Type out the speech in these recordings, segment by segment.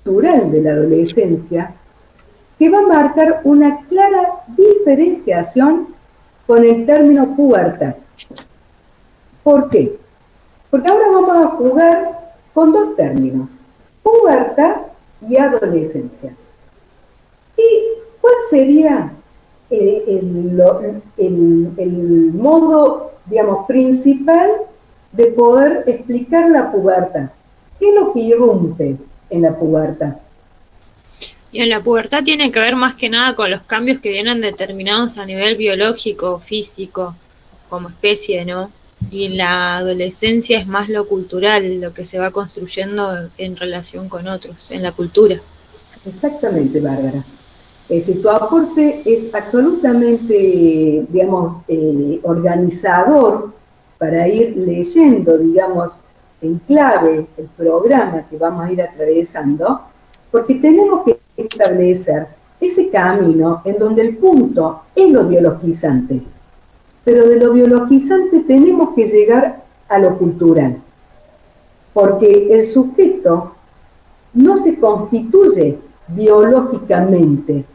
cultural de la adolescencia que va a marcar una clara diferenciación con el término pubertad. ¿Por qué? Porque ahora vamos a jugar con dos términos, pubertad y adolescencia. ¿Y cuál sería el modo, digamos, principal de poder explicar la pubertad? ¿Qué es lo que irrumpe en la pubertad? Y en la pubertad tiene que ver más que nada con los cambios que vienen determinados a nivel biológico, físico, como especie, ¿no? Y en la adolescencia es más lo cultural, lo que se va construyendo en relación con otros, en la cultura. Exactamente, Bárbara. Es decir, tu aporte es absolutamente, digamos, organizador para ir leyendo, digamos, en clave el programa que vamos a ir atravesando, porque tenemos que establecer ese camino en donde el punto es lo biologizante, pero de lo biologizante tenemos que llegar a lo cultural, porque el sujeto no se constituye biológicamente,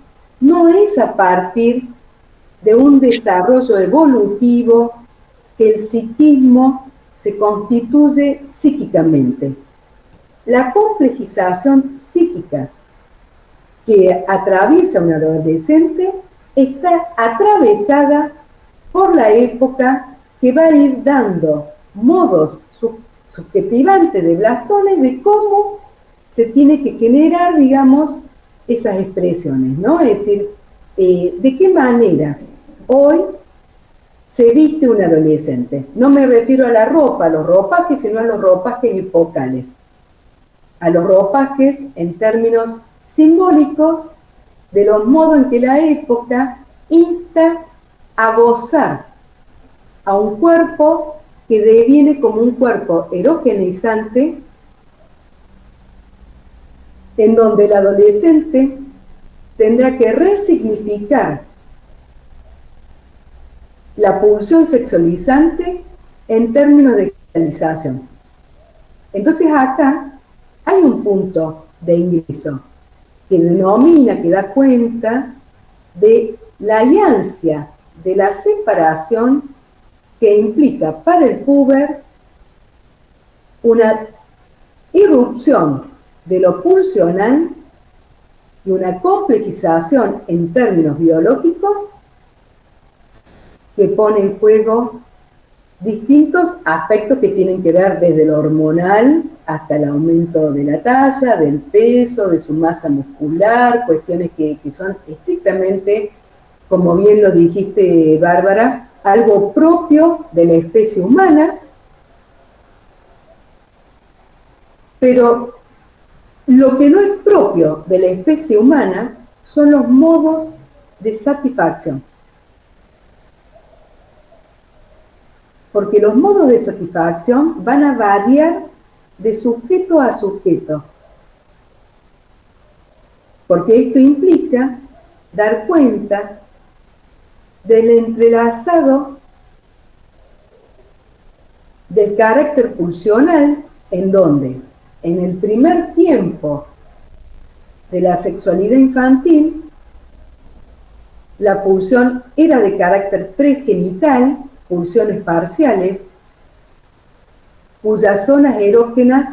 no es a partir de un desarrollo evolutivo que el psiquismo se constituye psíquicamente. La complejización psíquica que atraviesa un adolescente está atravesada por la época que va a ir dando modos subjetivantes de Blastones de cómo se tiene que generar, digamos, esas expresiones, ¿no? Es decir, de qué manera hoy se viste un adolescente. No me refiero a la ropa, a los ropajes, sino a los ropajes epocales. A los ropajes en términos simbólicos de los modos en que la época insta a gozar a un cuerpo que deviene como un cuerpo erogenizante, en donde el adolescente tendrá que resignificar la pulsión sexualizante en términos de realización. Entonces acá hay un punto de ingreso que denomina, que da cuenta de la ansia de la separación que implica para el puber una irrupción de lo pulsional y una complejización en términos biológicos que pone en juego distintos aspectos que tienen que ver desde lo hormonal hasta el aumento de la talla, del peso, de su masa muscular, cuestiones que son estrictamente, como bien lo dijiste, Bárbara, algo propio de la especie humana, pero lo que no es propio de la especie humana son los modos de satisfacción. Porque los modos de satisfacción van a variar de sujeto a sujeto. Porque esto implica dar cuenta del entrelazado del carácter pulsional, en donde en el primer tiempo de la sexualidad infantil, la pulsión era de carácter pregenital, pulsiones parciales, cuyas zonas erógenas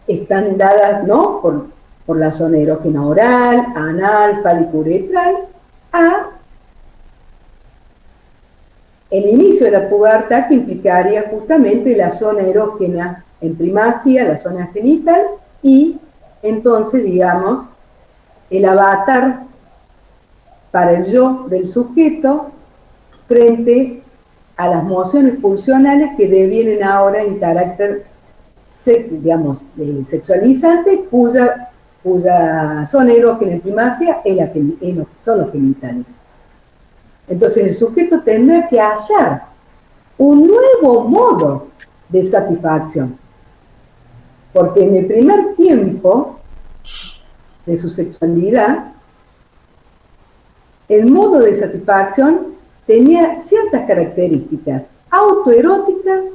están dadas, ¿no?, por la zona erógena oral, anal, fálico-uretral, a el inicio de la pubertad, que implicaría justamente la zona erógena en primacía, la zona genital, y entonces, digamos, el avatar para el yo del sujeto frente a las mociones pulsionales que devienen ahora en carácter, digamos, sexualizante, cuya zona erógena en primacía son los genitales. Entonces el sujeto tendrá que hallar un nuevo modo de satisfacción, porque en el primer tiempo de su sexualidad, el modo de satisfacción tenía ciertas características autoeróticas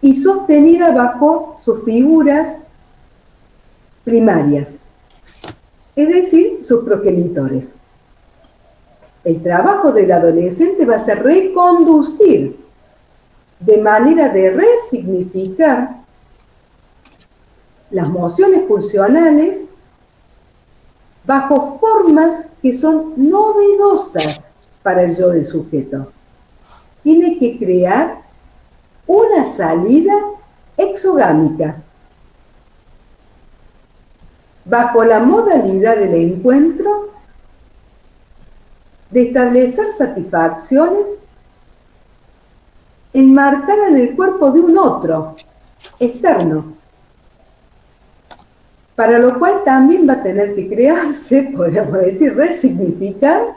y sostenida bajo sus figuras primarias, es decir, sus progenitores. El trabajo del adolescente va a ser reconducir de manera de resignificar las mociones pulsionales bajo formas que son novedosas para el yo del sujeto. Tiene que crear una salida exogámica bajo la modalidad del encuentro de establecer satisfacciones enmarcadas en el cuerpo de un otro, externo, para lo cual también va a tener que crearse, podríamos decir, resignificar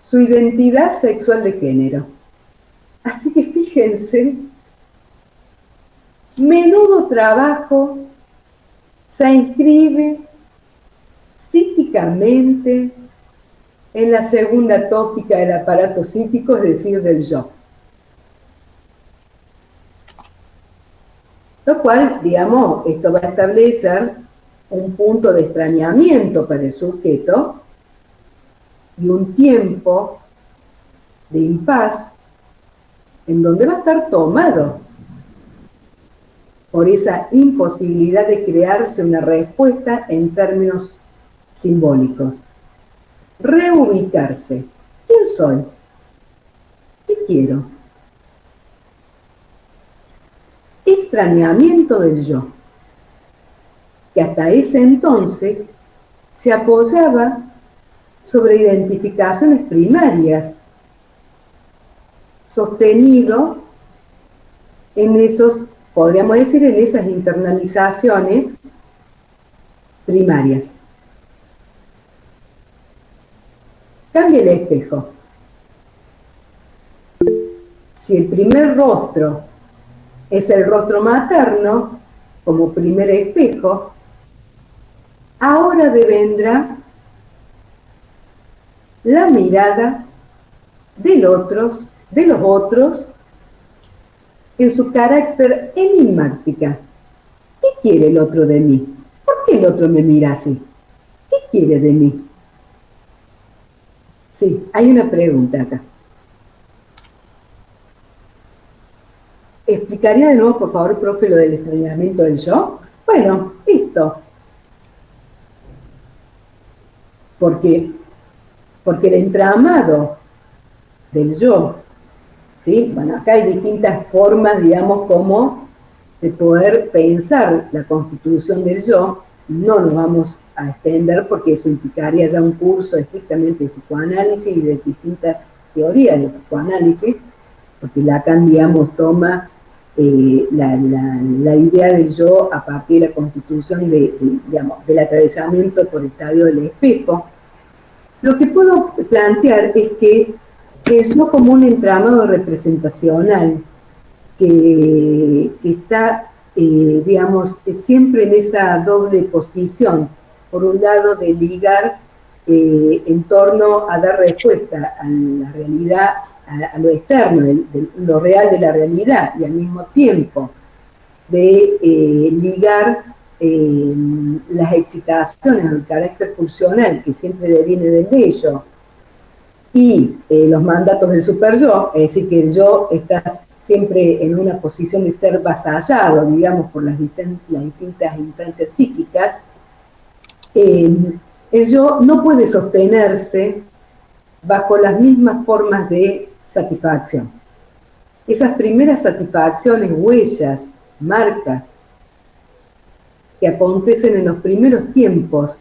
su identidad sexual de género. Así que fíjense, menudo trabajo se inscribe psíquicamente en la segunda tópica del aparato psíquico, es decir, del yo. Lo cual, digamos, esto va a establecer un punto de extrañamiento para el sujeto y un tiempo de impas en donde va a estar tomado por esa imposibilidad de crearse una respuesta en términos simbólicos. Reubicarse. ¿Quién soy? ¿Qué quiero? Extrañamiento del yo, que hasta ese entonces se apoyaba sobre identificaciones primarias, sostenido en esos, podríamos decir, en esas internalizaciones primarias. Cambia el espejo. Si el primer rostro es el rostro materno, como primer espejo, ahora devendrá la mirada de los otros en su carácter enigmática. ¿Qué quiere el otro de mí? ¿Por qué el otro me mira así? ¿Qué quiere de mí? Sí, hay una pregunta acá. ¿Explicaría de nuevo, por favor, profe, lo del extrañamiento del yo? Bueno, listo. Porque el entramado del yo, ¿sí? Bueno, acá hay distintas formas, digamos, como de poder pensar la constitución del yo. No nos vamos a extender porque eso implicaría ya un curso estrictamente de psicoanálisis y de distintas teorías de psicoanálisis, porque Lacan, digamos, toma la idea del yo a partir de la constitución digamos, del atravesamiento por el estadio del espejo. Lo que puedo plantear es que el yo como un entramado representacional que está, digamos, siempre en esa doble posición, por un lado de ligar en torno a dar respuesta a la realidad, a lo externo, de lo real de la realidad, y al mismo tiempo de ligar las excitaciones, el carácter pulsional que siempre deviene del ello, y los mandatos del superyo, es decir, que el yo está siempre en una posición de ser vasallado, digamos, por las distintas instancias psíquicas, el yo no puede sostenerse bajo las mismas formas de satisfacción. Esas primeras satisfacciones, huellas, marcas, que acontecen en los primeros tiempos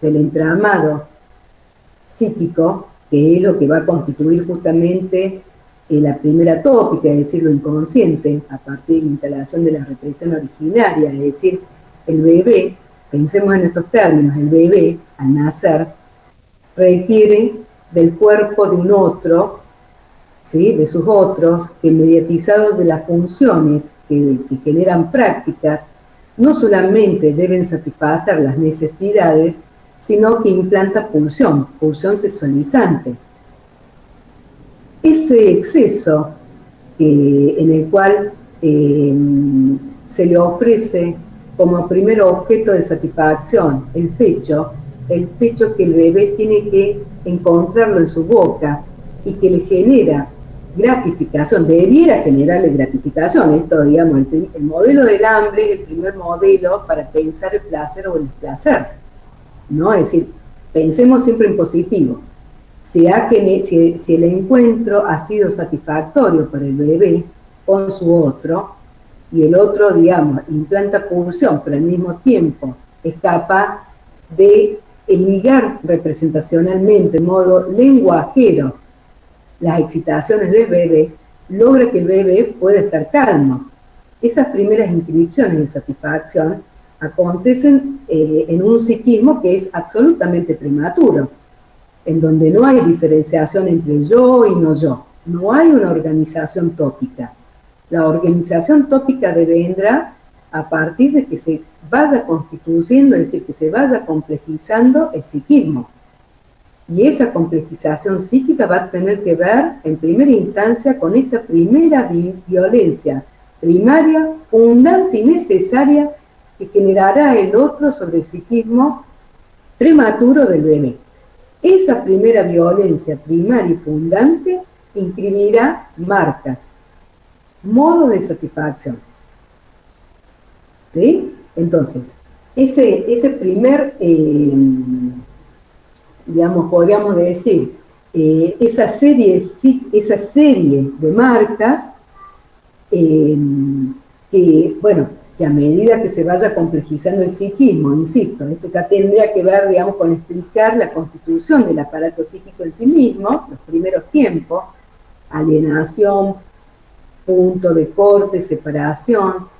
del entramado psíquico, que es lo que va a constituir justamente la primera tópica, es decir, lo inconsciente, a partir de la instalación de la represión originaria, es decir, el bebé, pensemos en estos términos, el bebé, al nacer, requiere del cuerpo de un otro, ¿sí? De sus otros, que mediatizados de las funciones que generan prácticas, no solamente deben satisfacer las necesidades, sino que implanta pulsión sexualizante. Ese exceso en el cual se le ofrece como primer objeto de satisfacción el pecho que el bebé tiene que encontrarlo en su boca y que le genera gratificación, debiera generarle gratificación. Esto, digamos, el modelo del hambre es el primer modelo para pensar el placer o el displacer, ¿no? Es decir, pensemos siempre en positivo. Si el encuentro ha sido satisfactorio para el bebé con su otro, y el otro, digamos, implanta pulsión, pero al mismo tiempo es capaz de ligar representacionalmente, en modo lenguajero, las excitaciones del bebé, logra que el bebé pueda estar calmo. Esas primeras inscripciones de satisfacción acontecen en un psiquismo que es absolutamente prematuro, en donde no hay diferenciación entre yo y no yo, no hay una organización tópica. La organización tópica vendrá a partir de que se vaya constituyendo, es decir, que se vaya complejizando el psiquismo. Y esa complejización psíquica va a tener que ver, en primera instancia, con esta primera violencia primaria, fundante y necesaria que generará el otro sobre el psiquismo prematuro del bebé. Esa primera violencia primaria y fundante inscribirá marcas, modos de satisfacción. ¿Sí? Entonces, ese primer, digamos, podríamos decir, esa serie de marcas, bueno, que a medida que se vaya complejizando el psiquismo, insisto, esto ya tendría que ver, digamos, con explicar la constitución del aparato psíquico en sí mismo, los primeros tiempos, alienación, punto de corte, separación,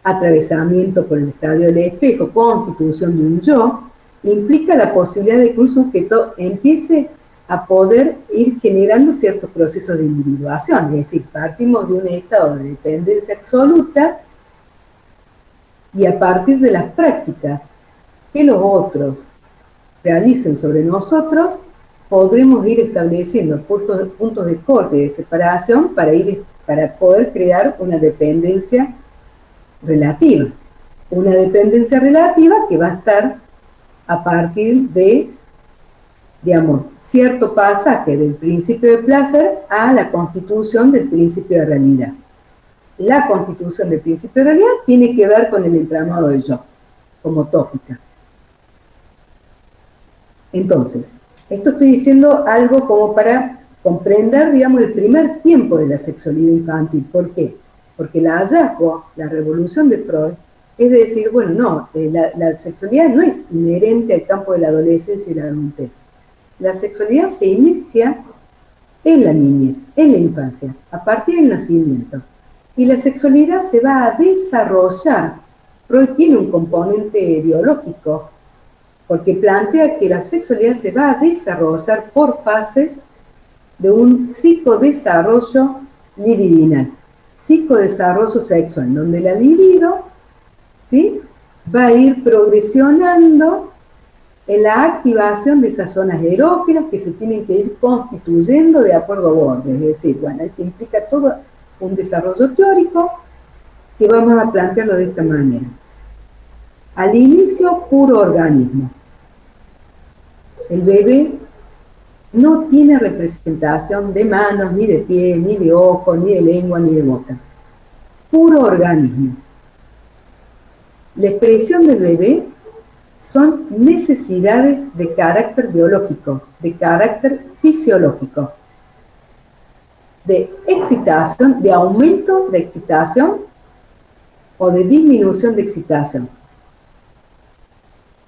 atravesamiento por el estadio del espejo, constitución de un yo, implica la posibilidad de que un sujeto empiece a poder ir generando ciertos procesos de individuación, es decir, partimos de un estado de dependencia absoluta y a partir de las prácticas que los otros realicen sobre nosotros, podremos ir estableciendo puntos de corte y de separación para poder crear una dependencia relativa. Una dependencia relativa que va a estar a partir de, digamos, cierto pasaje del principio de placer a la constitución del principio de realidad. La constitución del principio de realidad tiene que ver con el entramado del yo, como tópica. Entonces, esto estoy diciendo algo como para comprender, digamos, el primer tiempo de la sexualidad infantil. ¿Por qué? Porque el hallazgo, la revolución de Freud, es decir, bueno, no, la sexualidad no es inherente al campo de la adolescencia y la adultez. La sexualidad se inicia en la niñez, en la infancia, a partir del nacimiento. Y la sexualidad se va a desarrollar. Freud tiene un componente biológico, porque plantea que la sexualidad se va a desarrollar por fases de un psicodesarrollo libidinal, psicodesarrollo sexual, donde la libido, ¿sí?, va a ir progresionando en la activación de esas zonas erógenas que se tienen que ir constituyendo de acuerdo a bordes. Es decir, bueno, esto implica todo un desarrollo teórico que vamos a plantearlo de esta manera. Al inicio, puro organismo. El bebé no tiene representación de manos, ni de pies, ni de ojos, ni de lengua, ni de boca. Puro organismo. La expresión del bebé son necesidades de carácter biológico, de carácter fisiológico, de excitación, de aumento de excitación o de disminución de excitación.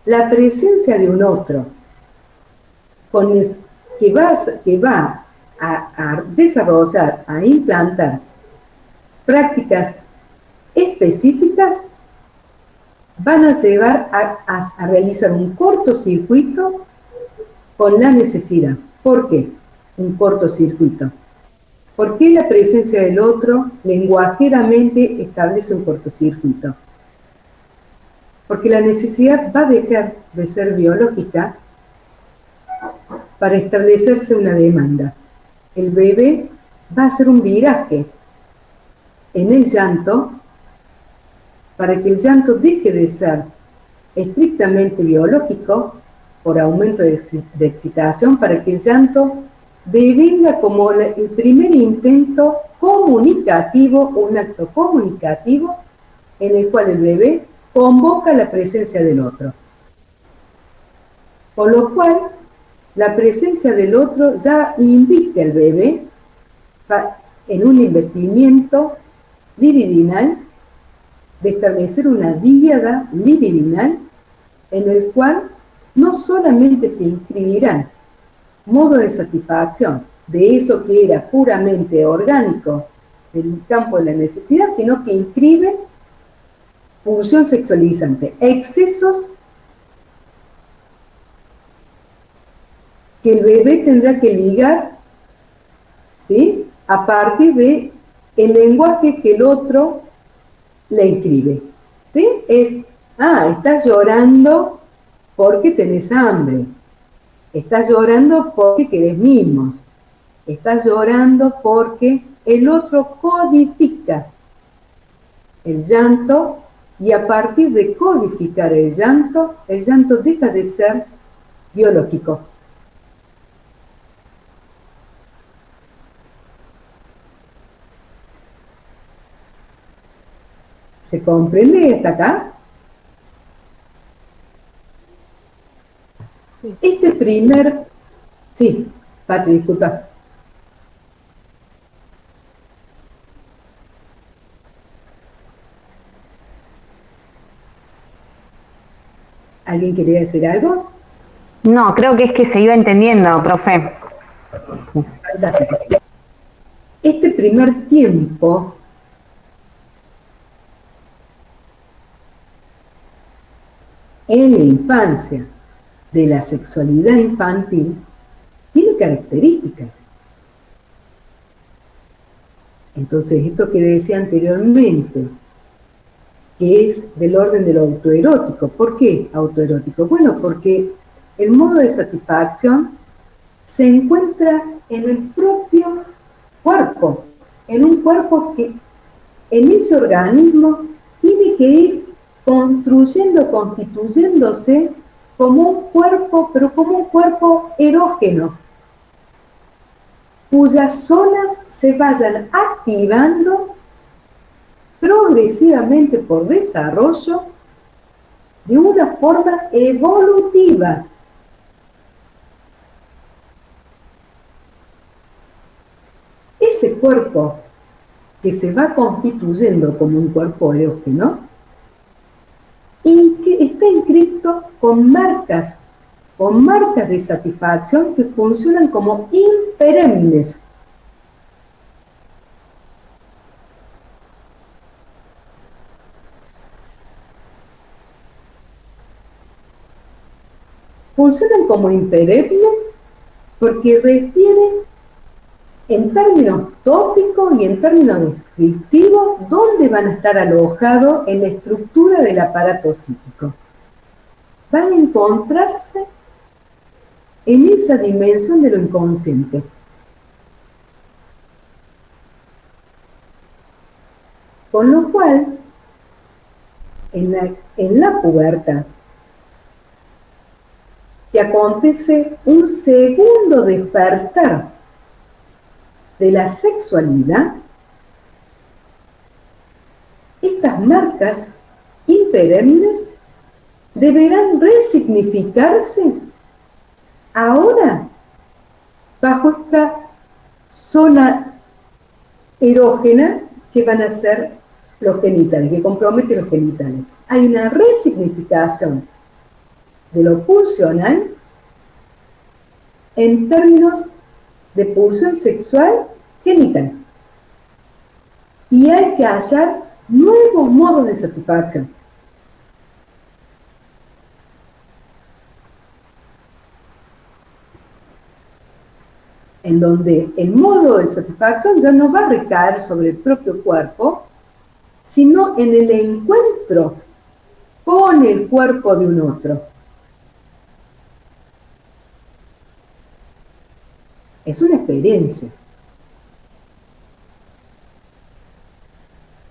La presencia de un otro que va a desarrollar, a implantar prácticas específicas, van a llevar a realizar un cortocircuito con la necesidad. ¿Por qué un cortocircuito? ¿Por qué la presencia del otro lenguajeramente establece un cortocircuito? Porque la necesidad va a dejar de ser biológica para establecerse una demanda. El bebé va a hacer un viraje en el llanto, para que el llanto deje de ser estrictamente biológico, por aumento de excitación, para que el llanto devenga como el primer intento comunicativo, un acto comunicativo, en el cual el bebé convoca la presencia del otro. Con lo cual, la presencia del otro ya invite al bebé en un investimiento libidinal, de establecer una díada libidinal en el cual no solamente se inscribirán modos de satisfacción de eso que era puramente orgánico del campo de la necesidad, sino que inscribe pulsión sexualizante, excesos que el bebé tendrá que ligar, ¿sí?, a partir de el lenguaje que el otro le inscribe, ¿sí? Estás llorando porque tenés hambre, estás llorando porque querés mimos, estás llorando porque el otro codifica el llanto, y a partir de codificar el llanto deja de ser biológico. ¿Se comprende hasta acá? Sí. Sí, Patri, disculpa. ¿Alguien quería decir algo? No, creo que es que se iba entendiendo, profe. Este primer tiempo en la infancia de la sexualidad infantil tiene características. Entonces, esto que decía anteriormente, que es del orden de lo autoerótico. ¿Por qué autoerótico? Bueno, porque el modo de satisfacción se encuentra en el propio cuerpo, en un cuerpo que en ese organismo tiene que ir construyendo, constituyéndose como un cuerpo, pero como un cuerpo erógeno, cuyas zonas se vayan activando progresivamente por desarrollo de una forma evolutiva. Ese cuerpo que se va constituyendo como un cuerpo erógeno y que está inscrito con marcas de satisfacción que funcionan como imperennes. Funcionan como imperennes porque refieren en términos tópicos y en términos descriptivos dónde van a estar alojados en la estructura del aparato psíquico. Van a encontrarse en esa dimensión de lo inconsciente. Con lo cual, en la pubertad, que acontece un segundo despertar de la sexualidad, estas marcas imperennes deberán resignificarse ahora bajo esta zona erógena que van a ser los genitales, que comprometen los genitales. Hay una resignificación de lo pulsional en términos de pulsión sexual genital. Y hay que hallar nuevos modos de satisfacción. En donde el modo de satisfacción ya no va a recaer sobre el propio cuerpo, sino en el encuentro con el cuerpo de un otro. Es una experiencia.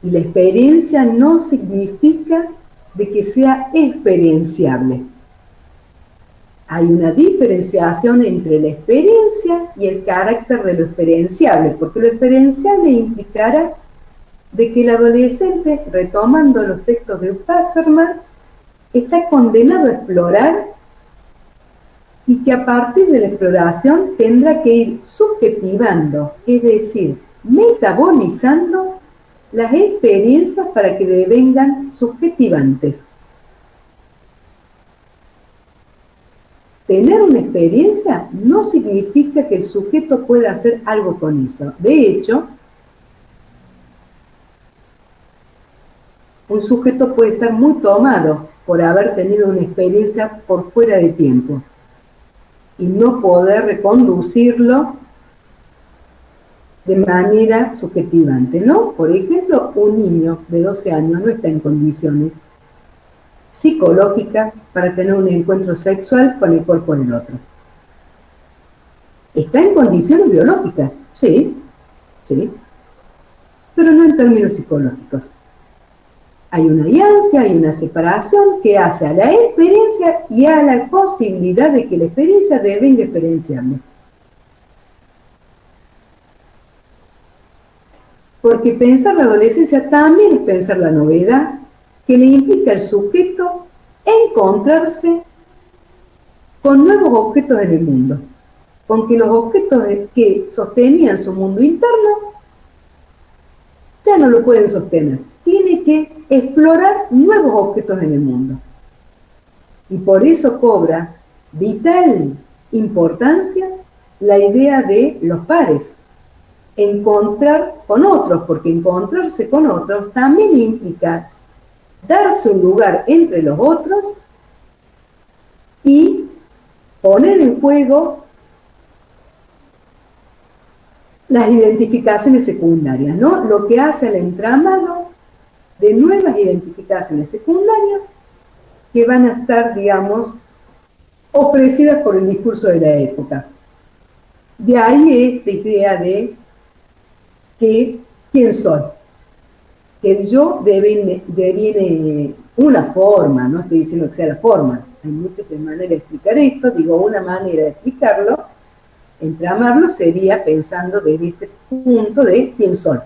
Y la experiencia no significa de que sea experienciable. Hay una diferenciación entre la experiencia y el carácter de lo experienciable, porque lo experienciable implicará de que el adolescente, retomando los textos de Wasserman, está condenado a explorar y que a partir de la exploración tendrá que ir subjetivando, es decir, metabolizando las experiencias para que devengan subjetivantes. Tener una experiencia no significa que el sujeto pueda hacer algo con eso. De hecho, un sujeto puede estar muy tomado por haber tenido una experiencia por fuera de tiempo y no poder reconducirlo de manera subjetivante, ¿no? Por ejemplo, un niño de 12 años no está en condiciones psicológicas para tener un encuentro sexual con el cuerpo del otro. Está en condiciones biológicas, sí, pero no en términos psicológicos. Hay una alianza, hay una separación que hace a la experiencia y a la posibilidad de que la experiencia devenga experienciable. Porque pensar la adolescencia también es pensar la novedad que le implica al sujeto encontrarse con nuevos objetos en el mundo, con que los objetos que sostenían su mundo interno ya no lo pueden sostener. Tiene que explorar nuevos objetos en el mundo. Y por eso cobra vital importancia la idea de los pares. Encontrar con otros, porque encontrarse con otros también implica darse un lugar entre los otros y poner en juego las identificaciones secundarias, ¿no? Lo que hace el entramado de nuevas identificaciones secundarias que van a estar, digamos, ofrecidas por el discurso de la época. De ahí esta idea de que quién soy. Que el yo deviene una forma, no estoy diciendo que sea la forma, hay múltiples maneras de explicar esto, digo, una manera de explicarlo, entramarlo sería pensando desde este punto de quién soy.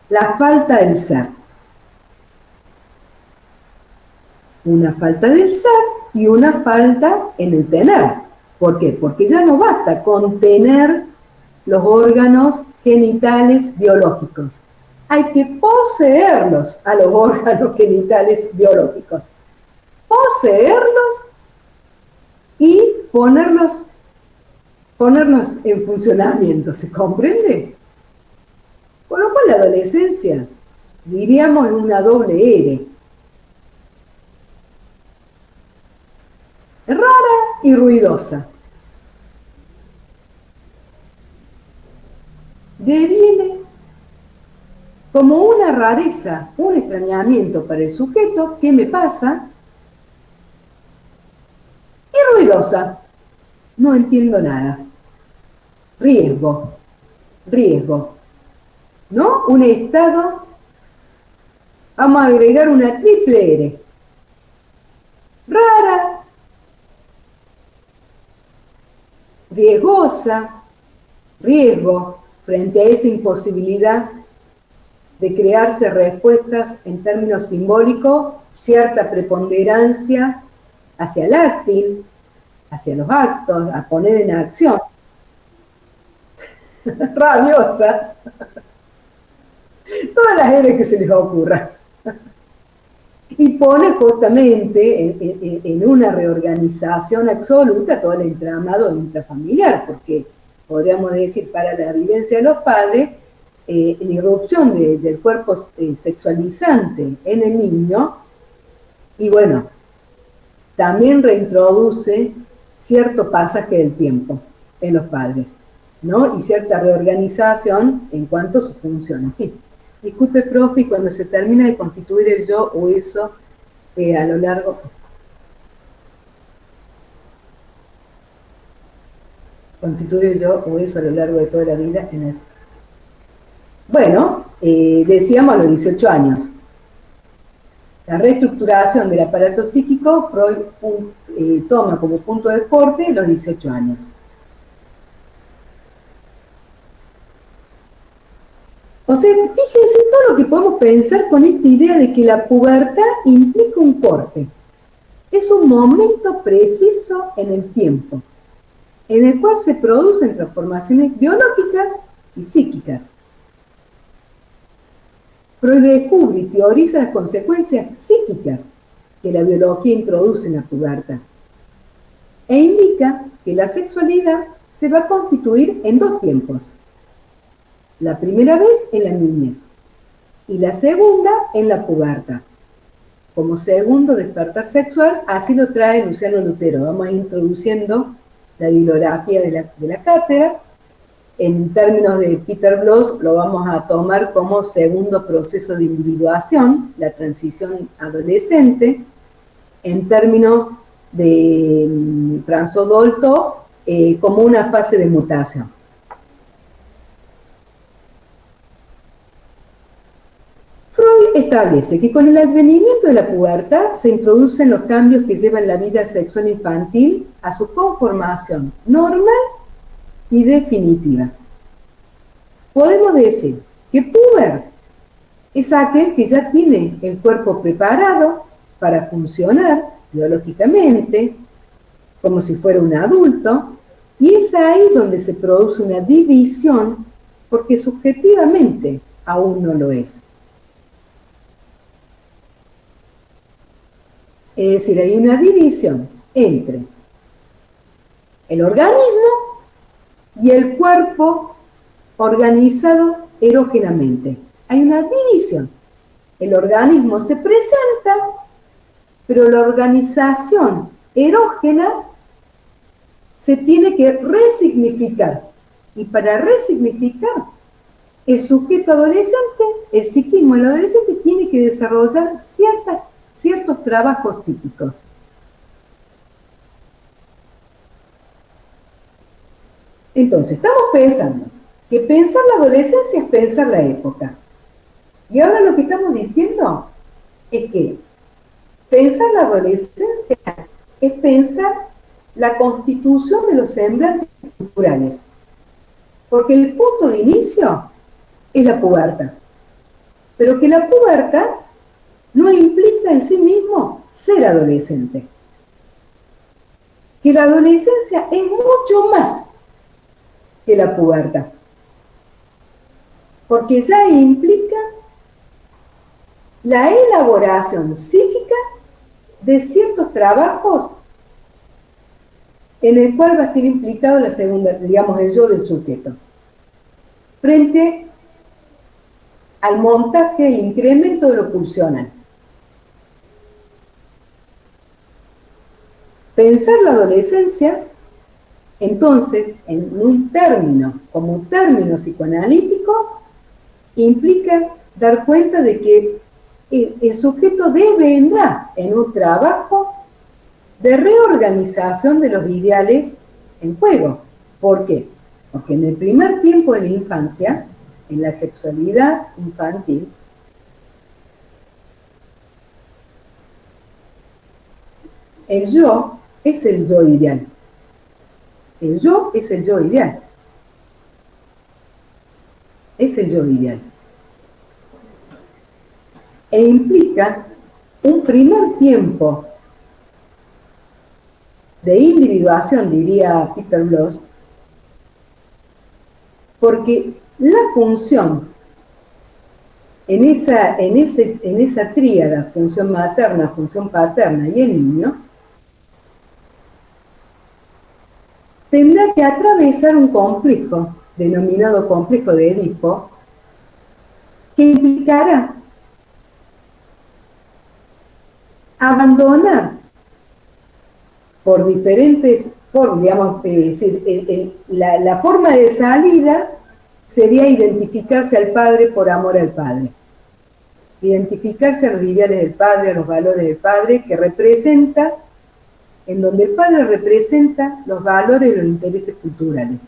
La falta del ser. Una falta del ser y una falta en el tener. ¿Por qué? Porque ya no basta con tener los órganos genitales biológicos. Hay que poseerlos a los órganos genitales biológicos. Poseerlos y ponerlos en funcionamiento, ¿se comprende? Con lo cual la adolescencia, diríamos, es una doble R. Rara y ruidosa. Deviene como una rareza, un extrañamiento para el sujeto. ¿Qué me pasa? Y ruidosa. No entiendo nada. Riesgo. ¿No? Un estado, vamos a agregar una triple R. Rara, riesgosa, riesgo frente a esa imposibilidad de crearse respuestas en términos simbólicos, cierta preponderancia hacia el áctil, hacia los actos, a poner en acción. Rabiosa. Todas las eres que se les ocurra. Y pone justamente en una reorganización absoluta todo el entramado intrafamiliar, porque podríamos decir, para la vivencia de los padres, la irrupción del cuerpo sexualizante en el niño, y bueno, también reintroduce cierto pasaje del tiempo en los padres, ¿no? Y cierta reorganización en cuanto a sus funciones. Sí. Disculpe, profe, y cuando se termina de constituir el yo o eso a lo largo... Constituir el yo o eso a lo largo de toda la vida en eso. Bueno, decíamos a los 18 años. La reestructuración del aparato psíquico, Freud toma como punto de corte los 18 años. O sea, fíjense todo lo que podemos pensar con esta idea de que la pubertad implica un corte. Es un momento preciso en el tiempo, en el cual se producen transformaciones biológicas y psíquicas. Freud descubre y teoriza las consecuencias psíquicas que la biología introduce en la pubertad e indica que la sexualidad se va a constituir en dos tiempos. La primera vez en la niñez y la segunda en la pubertad. Como segundo despertar sexual, así lo trae Luciano Lutero. Vamos a ir introduciendo la bibliografía de la cátedra. En términos de Peter Bloss, lo vamos a tomar como segundo proceso de individuación, la transición adolescente. En términos de François Dolto, como una fase de mutación. Freud establece que con el advenimiento de la pubertad se introducen los cambios que llevan la vida sexual infantil a su conformación normal y definitiva. Podemos decir que puber es aquel que ya tiene el cuerpo preparado para funcionar biológicamente, como si fuera un adulto, y es ahí donde se produce una división, porque subjetivamente aún no lo es. Es decir, hay una división entre el organismo y el cuerpo organizado erógenamente. Hay una división. El organismo se presenta, pero la organización erógena se tiene que resignificar. Y para resignificar, el sujeto adolescente, el psiquismo del adolescente, tiene que desarrollar ciertos trabajos psíquicos. Entonces, estamos pensando que pensar la adolescencia es pensar la época. Y ahora lo que estamos diciendo es que pensar la adolescencia es pensar la constitución de los semblantes culturales. Porque el punto de inicio es la pubertad. Pero que la pubertad no implica en sí mismo ser adolescente. Que la adolescencia es mucho más que la pubertad. Porque ya implica la elaboración psíquica de ciertos trabajos en el cual va a estar implicado la segunda, digamos, el yo del sujeto. Frente al montaje, el incremento de lo pulsional. Pensar la adolescencia, entonces, en un término, como un término psicoanalítico, implica dar cuenta de que el sujeto vendrá en un trabajo de reorganización de los ideales en juego. ¿Por qué? Porque en el primer tiempo de la infancia, en la sexualidad infantil, el yo es el yo ideal. El yo es el yo ideal. Es el yo ideal. E implica un primer tiempo de individuación, diría Peter Bloss, porque la función en esa tríada, función materna, función paterna y el niño, tendrá que atravesar un complejo, denominado complejo de Edipo, que implicará abandonar por diferentes formas, digamos, es decir, la forma de salida sería identificarse al padre por amor al padre. Identificarse a los ideales del padre, a los valores del padre, que representa, en donde el padre representa los valores y los intereses culturales.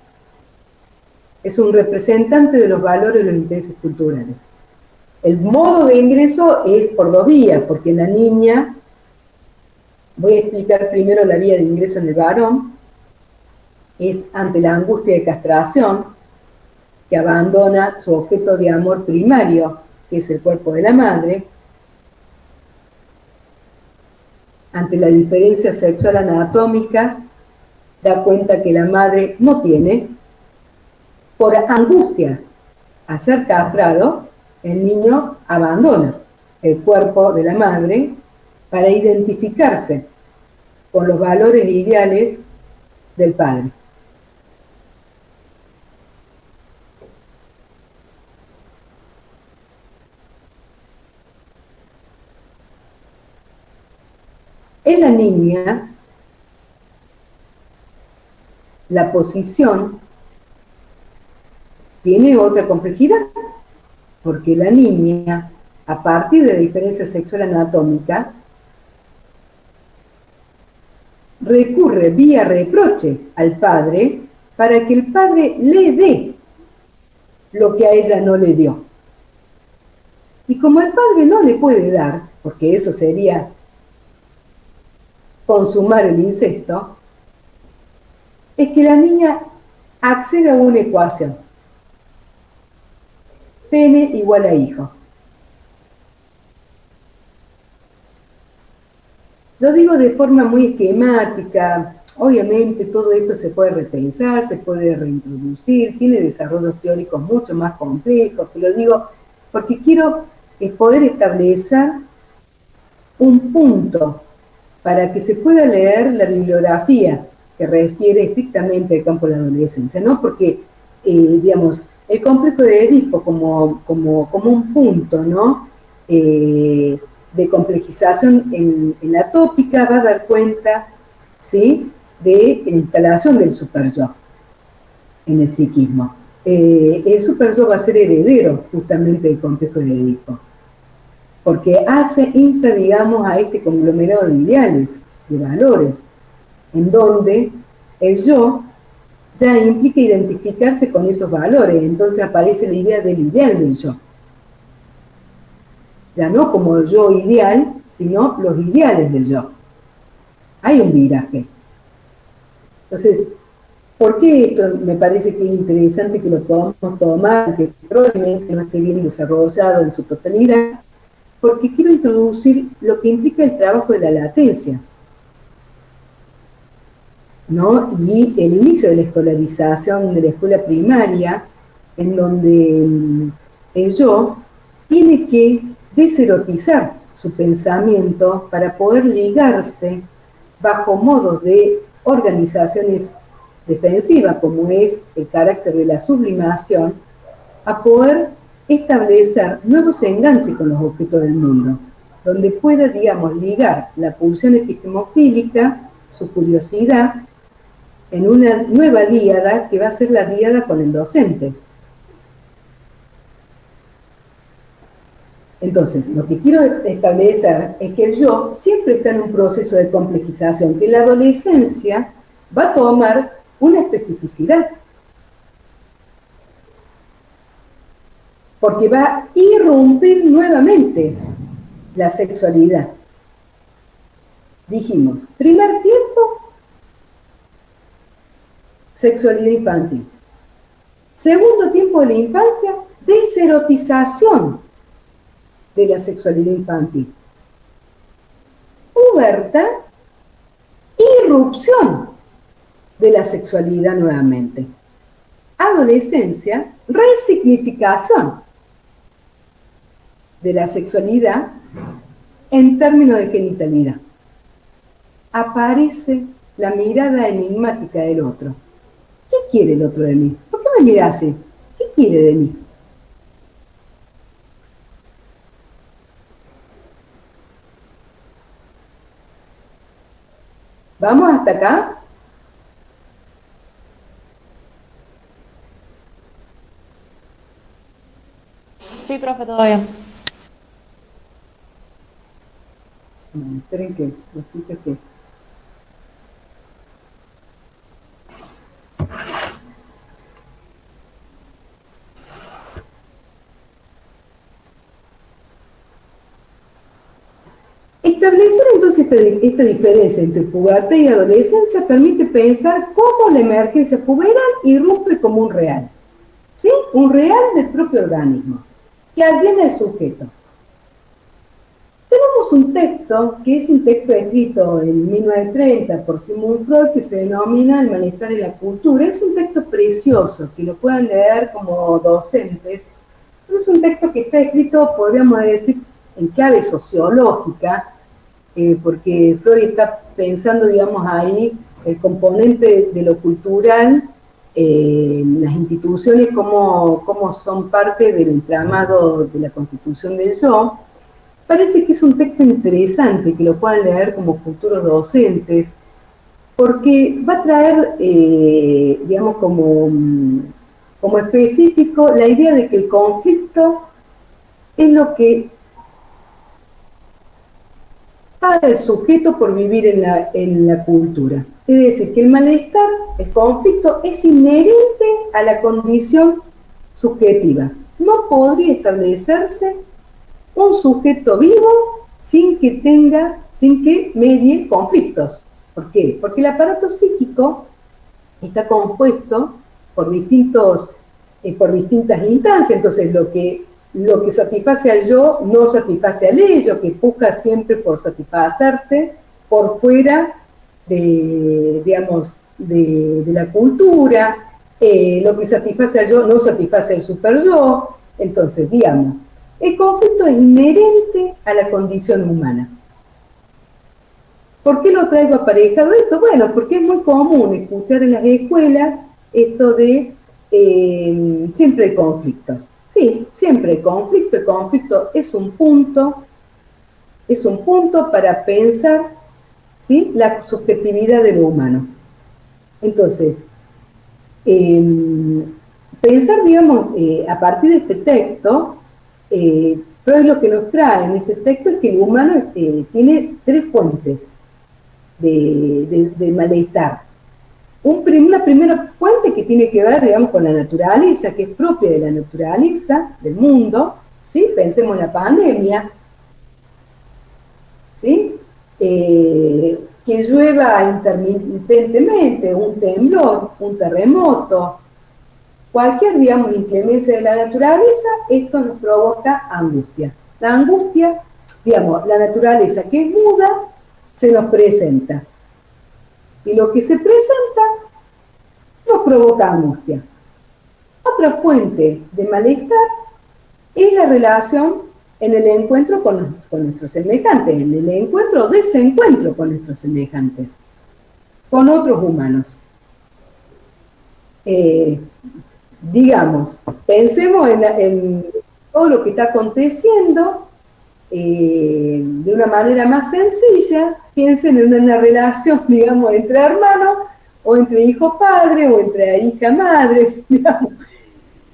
es un representante de los valores y los intereses culturales. El modo de ingreso es por dos vías, porque la niña, voy a explicar primero la vía de ingreso en el varón, es ante la angustia de castración, que abandona su objeto de amor primario, que es el cuerpo de la madre, ante la diferencia sexual anatómica, da cuenta que la madre no tiene, por angustia a ser castrado, el niño abandona el cuerpo de la madre para identificarse con los valores e ideales del padre. En la niña, la posición tiene otra complejidad, porque la niña, a partir de la diferencia sexual anatómica, recurre vía reproche al padre para que el padre le dé lo que a ella no le dio. Y como el padre no le puede dar, porque eso sería consumar el incesto, es que la niña accede a una ecuación. Pene igual a hijo. Lo digo de forma muy esquemática, obviamente todo esto se puede repensar, se puede reintroducir, tiene desarrollos teóricos mucho más complejos, pero digo porque quiero poder establecer un punto para que se pueda leer la bibliografía que refiere estrictamente al campo de la adolescencia, ¿no? Porque, digamos, el complejo de Edipo como un punto, ¿no? De complejización en la tópica va a dar cuenta, ¿sí?, de la instalación del superyo en el psiquismo. El superyo va a ser heredero justamente del complejo de Edipo, porque insta, digamos, a este conglomerado de ideales, de valores, en donde el yo ya implica identificarse con esos valores, entonces aparece la idea del ideal del yo. Ya no como el yo ideal, sino los ideales del yo. Hay un viraje. Entonces, ¿por qué esto me parece que es interesante que lo podamos tomar, que probablemente no esté bien desarrollado en su totalidad? Porque quiero introducir lo que implica el trabajo de la latencia, ¿no? Y el inicio de la escolarización de la escuela primaria, en donde el yo tiene que deserotizar su pensamiento para poder ligarse bajo modos de organizaciones defensivas, como es el carácter de la sublimación, a poder establecer nuevos enganches con los objetos del mundo, donde pueda, digamos, ligar la pulsión epistemofílica, su curiosidad, en una nueva díada que va a ser la díada con el docente. Entonces, lo que quiero establecer es que el yo siempre está en un proceso de complejización, que la adolescencia va a tomar una especificidad, porque va a irrumpir nuevamente la sexualidad. Dijimos, primer tiempo, sexualidad infantil. Segundo tiempo de la infancia, deserotización de la sexualidad infantil. Pubertad, irrupción de la sexualidad nuevamente. Adolescencia, resignificación de la sexualidad en términos de genitalidad. Aparece la mirada enigmática del otro. ¿Qué quiere el otro de mí? ¿Por qué me mira así? ¿Qué quiere de mí? ¿Vamos hasta acá? Sí, profe, todo bien. Esperen que lo explique así. Establecer entonces esta diferencia entre pubertad y adolescencia permite pensar cómo la emergencia puberal irrumpe como un real, ¿sí? Un real del propio organismo, que adviene al sujeto. Tenemos un texto, que es un texto escrito en 1930 por Sigmund Freud, que se denomina El malestar en la cultura. Es un texto precioso, que lo puedan leer como docentes, pero es un texto que está escrito, podríamos decir, en clave sociológica, porque Freud está pensando, digamos, ahí el componente de lo cultural, las instituciones como son parte del entramado de la constitución del yo. Parece que es un texto interesante que lo puedan leer como futuros docentes, porque va a traer, digamos, como específico la idea de que el conflicto es lo que paga el sujeto por vivir en la cultura. Es decir, que el malestar, el conflicto, es inherente a la condición subjetiva. No podría establecerse un sujeto vivo sin que medie conflictos. ¿Por qué? Porque el aparato psíquico está compuesto por distintas instancias. Entonces lo que satisface al yo no satisface al ello, que puja siempre por satisfacerse por fuera de la cultura. Lo que satisface al yo no satisface al super yo. Entonces, digamos, el conflicto es inherente a la condición humana. ¿Por qué lo traigo aparejado esto? Bueno, porque es muy común escuchar en las escuelas esto de siempre hay conflictos. Sí, siempre hay conflicto. El conflicto es un punto para pensar, ¿sí?, la subjetividad de lo humano. Entonces, pensar, digamos, a partir de este texto, Freud lo que nos trae en ese texto es que el humano tiene tres fuentes de malestar. Una primera fuente que tiene que ver, digamos, con la naturaleza, que es propia de la naturaleza, del mundo, ¿sí? Pensemos en la pandemia, ¿sí? Que llueva intermitentemente, un temblor, un terremoto, cualquier, digamos, inclemencia de la naturaleza, esto nos provoca angustia. La angustia, digamos, la naturaleza que es muda, se nos presenta. Y lo que se presenta nos provoca angustia. Otra fuente de malestar es la relación en el encuentro con nuestros semejantes, en el encuentro o desencuentro con nuestros semejantes, con otros humanos. Digamos, pensemos en todo lo que está aconteciendo de una manera más sencilla. Piensen en una relación, digamos, entre hermanos, o entre hijo-padre, o entre hija-madre, digamos,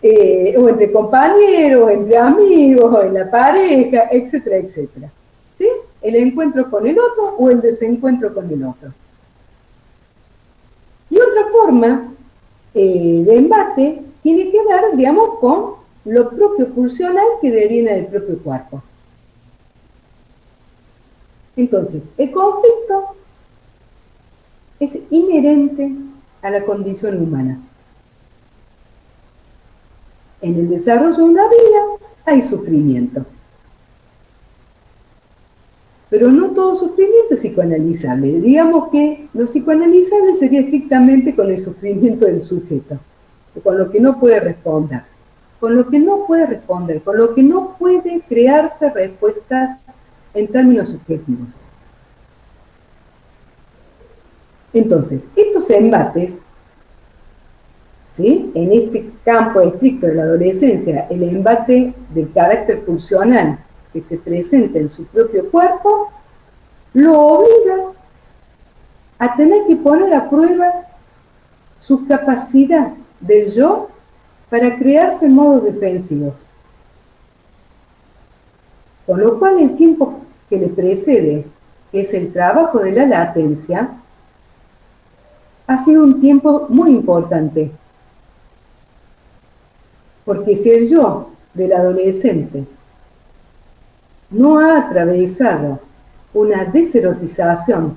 o entre compañeros, entre amigos, o en la pareja, etcétera, etcétera. ¿Sí? El encuentro con el otro o el desencuentro con el otro. Y otra forma de embate tiene que ver, digamos, con lo propio pulsional que deviene del propio cuerpo. Entonces, el conflicto es inherente a la condición humana. En el desarrollo de una vida hay sufrimiento. Pero no todo sufrimiento es psicoanalizable. Digamos que lo psicoanalizable sería estrictamente con el sufrimiento del sujeto, con lo que no puede responder, con lo que no puede crearse respuestas en términos subjetivos. Entonces, estos embates, ¿sí?, en este campo estricto de la adolescencia, el embate del carácter pulsional que se presenta en su propio cuerpo, lo obliga a tener que poner a prueba su capacidad del yo para crearse modos defensivos. Con lo cual el tiempo que le precede, que es el trabajo de la latencia, ha sido un tiempo muy importante. Porque si el yo del adolescente no ha atravesado una deserotización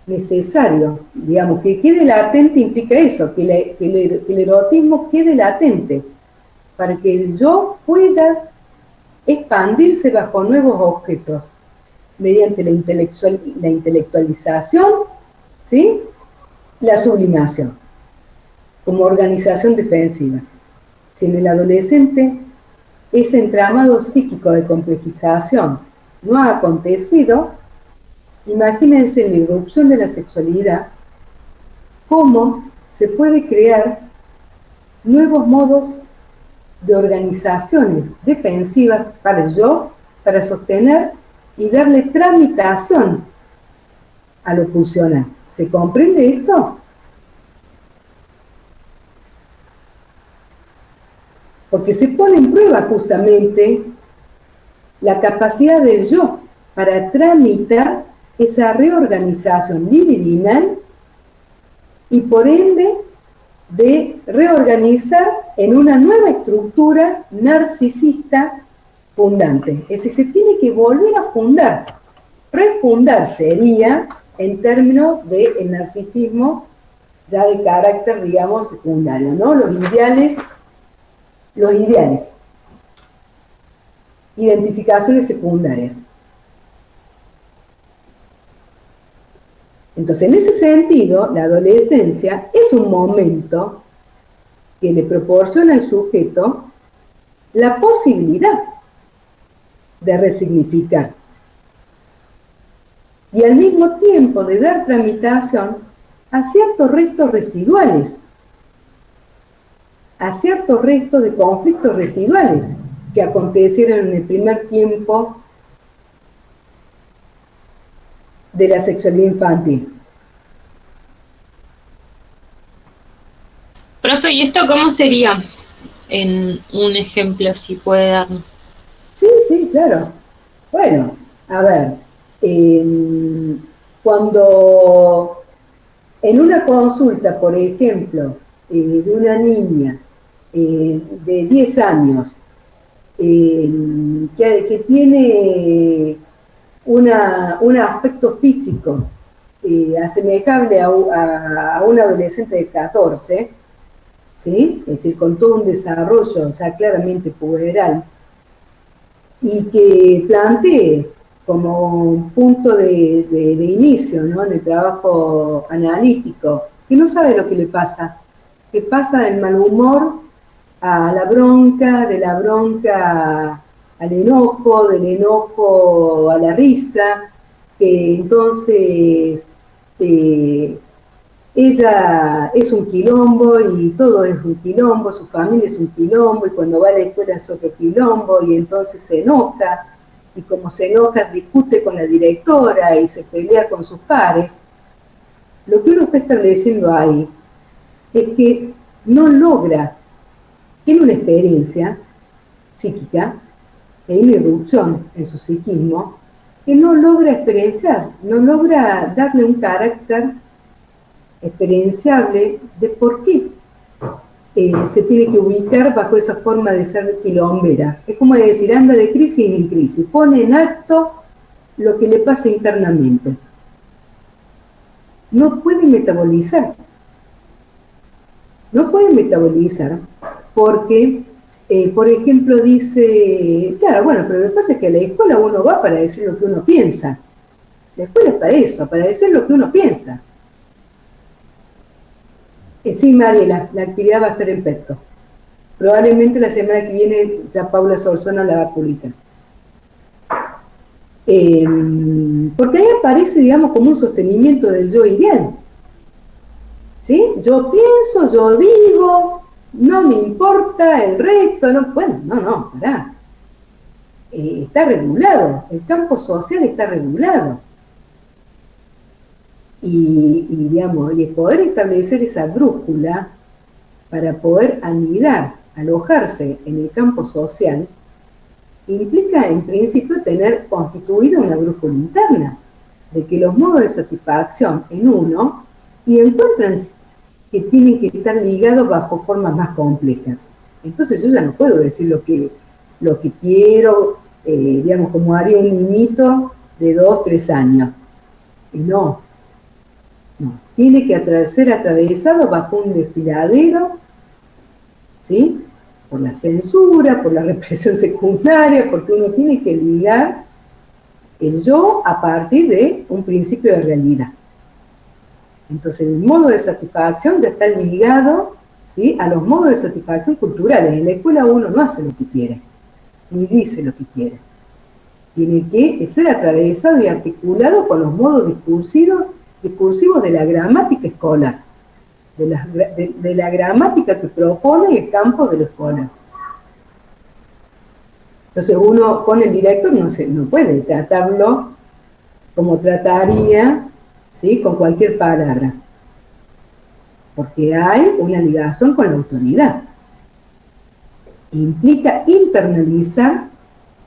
necesario, digamos, que quede latente implica eso, que el erotismo quede latente, para que el yo pueda expandirse bajo nuevos objetos, mediante la intelectualización, ¿sí? La sublimación, como organización defensiva. Si en el adolescente ese entramado psíquico de complejización no ha acontecido, imagínense la irrupción de la sexualidad, cómo se puede crear nuevos modos de organizaciones defensivas para el yo, para sostener y darle tramitación a lo pulsional. ¿Se comprende esto? Porque se pone en prueba justamente la capacidad del yo para tramitar esa reorganización libidinal y por ende de reorganizar en una nueva estructura narcisista fundante. Es decir, se tiene que volver a fundar. Refundar sería en términos del narcisismo ya de carácter, digamos, secundario, ¿no? Los ideales, identificaciones secundarias. Entonces, en ese sentido, la adolescencia es un momento que le proporciona al sujeto la posibilidad de resignificar y al mismo tiempo de dar tramitación a ciertos restos residuales, a ciertos restos de conflictos residuales que acontecieron en el primer tiempo de la sexualidad infantil. Profe, ¿y esto cómo sería en un ejemplo, si puede darnos? Sí, claro. Bueno, a ver, cuando en una consulta, por ejemplo, de una niña de 10 años que tiene un aspecto físico asemejable a un adolescente de 14, ¿sí? Es decir, con todo un desarrollo ya claramente puberal, y que plantee como un punto de inicio, ¿no?, en el trabajo analítico, que no sabe lo que le pasa, que pasa del mal humor a la bronca, de la bronca al enojo, del enojo a la risa, que entonces ella es un quilombo y todo es un quilombo, su familia es un quilombo y cuando va a la escuela es otro quilombo y entonces se enoja y como se enoja discute con la directora y se pelea con sus pares. Lo que uno está estableciendo ahí es que no logra, tiene una experiencia psíquica, hay una irrupción en su psiquismo, que no logra experienciar, no logra darle un carácter experienciable de por qué se tiene que ubicar bajo esa forma de ser quilombera. Es como decir, anda de crisis en crisis, pone en acto lo que le pasa internamente. No puede metabolizar. No puede metabolizar porque, por ejemplo, dice, claro, bueno, pero lo que pasa es que a la escuela uno va para decir lo que uno piensa. La escuela es para eso, para decir lo que uno piensa. Sí, Mariela, la actividad va a estar en Petco. Probablemente la semana que viene ya Paula Solsona la va a publicar. Porque ahí aparece, digamos, como un sostenimiento del yo ideal. ¿Sí? Yo pienso, yo digo, no me importa el resto, no, bueno, no, pará. Está regulado, el campo social está regulado. Digamos, y poder establecer esa brújula para poder anidar, alojarse en el campo social, implica en principio tener constituida una brújula interna, de que los modos de satisfacción en uno y encuentran que tienen que estar ligados bajo formas más complejas. Entonces yo ya no puedo decir lo que quiero, digamos, como haría un niñito de 2, 3 años. Y no, tiene que ser atravesado bajo un desfiladero, ¿sí? Por la censura, por la represión secundaria, porque uno tiene que ligar el yo a partir de un principio de realidad. Entonces, el modo de satisfacción ya está ligado, ¿sí?, a los modos de satisfacción culturales. En la escuela uno no hace lo que quiere, ni dice lo que quiere. Tiene que ser atravesado y articulado con los modos discursivos de la gramática escolar, de la gramática que propone el campo de lo escolar. Entonces uno con el director no puede tratarlo como trataría, ¿sí?, con cualquier palabra, porque hay una ligación con la autoridad. Implica internalizar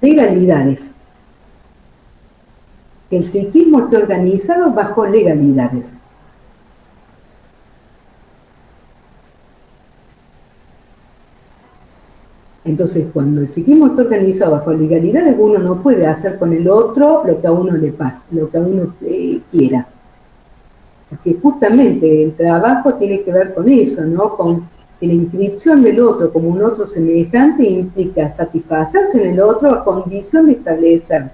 legalidades. Que el psiquismo esté organizado bajo legalidades. Entonces, cuando el psiquismo está organizado bajo legalidades, uno no puede hacer con el otro lo que a uno le pasa, lo que a uno quiera. Porque justamente el trabajo tiene que ver con eso, ¿no? Con la inscripción del otro como un otro semejante implica satisfacerse en el otro a condición de establecer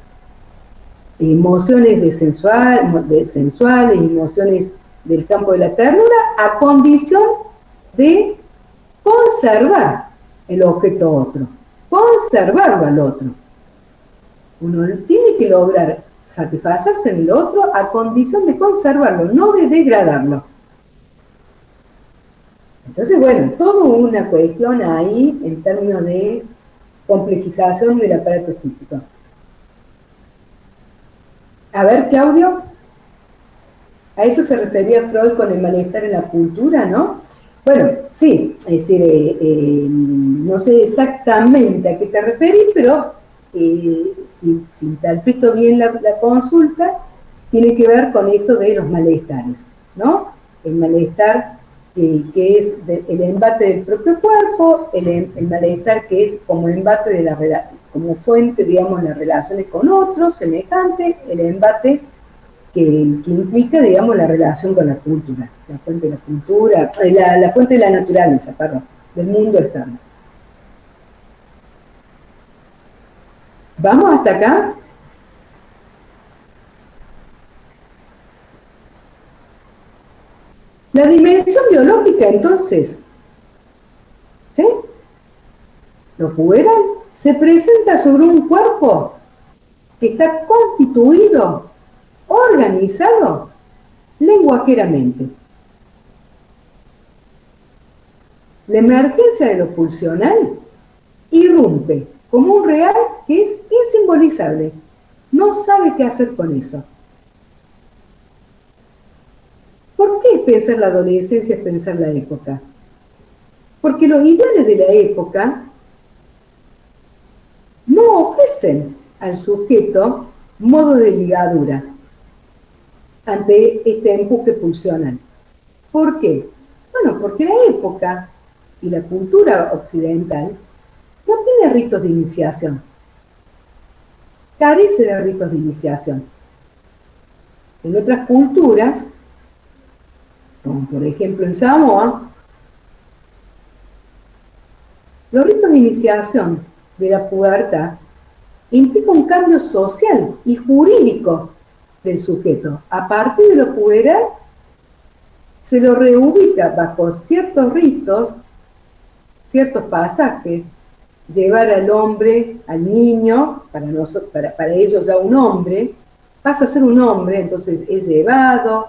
emociones sensuales, emociones del campo de la ternura, a condición de conservar el objeto otro, conservarlo al otro. Uno tiene que lograr satisfacerse en el otro a condición de conservarlo, no de degradarlo. Entonces, bueno, toda una cuestión ahí en términos de complejización del aparato psíquico. A ver, Claudio, a eso se refería Freud con el malestar en la cultura, ¿no? Bueno, sí, es decir, no sé exactamente a qué te referís, pero si interpreto bien la consulta, tiene que ver con esto de los malestares, ¿no? El malestar que es el embate del propio cuerpo, el malestar que es como embate de como fuente, digamos, las relaciones con otros, semejante, el embate que implica, digamos, la relación con la cultura, la fuente de la cultura, la fuente de la naturaleza, perdón, del mundo externo. ¿Vamos hasta acá? La dimensión biológica, entonces, ¿sí? Lo pueran, se presenta sobre un cuerpo que está constituido, organizado, lenguajeramente. La emergencia de lo pulsional irrumpe como un real que es insimbolizable. No sabe qué hacer con eso. ¿Por qué pensar la adolescencia es pensar la época? Porque los ideales de la época no ofrecen al sujeto modo de ligadura ante este empuje pulsional. ¿Por qué? Bueno, porque la época y la cultura occidental no tiene ritos de iniciación. Carece de ritos de iniciación. En otras culturas, como por ejemplo en Samoa, los ritos de iniciación de la pubertad implican un cambio social y jurídico del sujeto. A partir de lo puberal, se lo reubica bajo ciertos ritos, ciertos pasajes, llevar al hombre, al niño, para ellos ya un hombre, pasa a ser un hombre, entonces es llevado,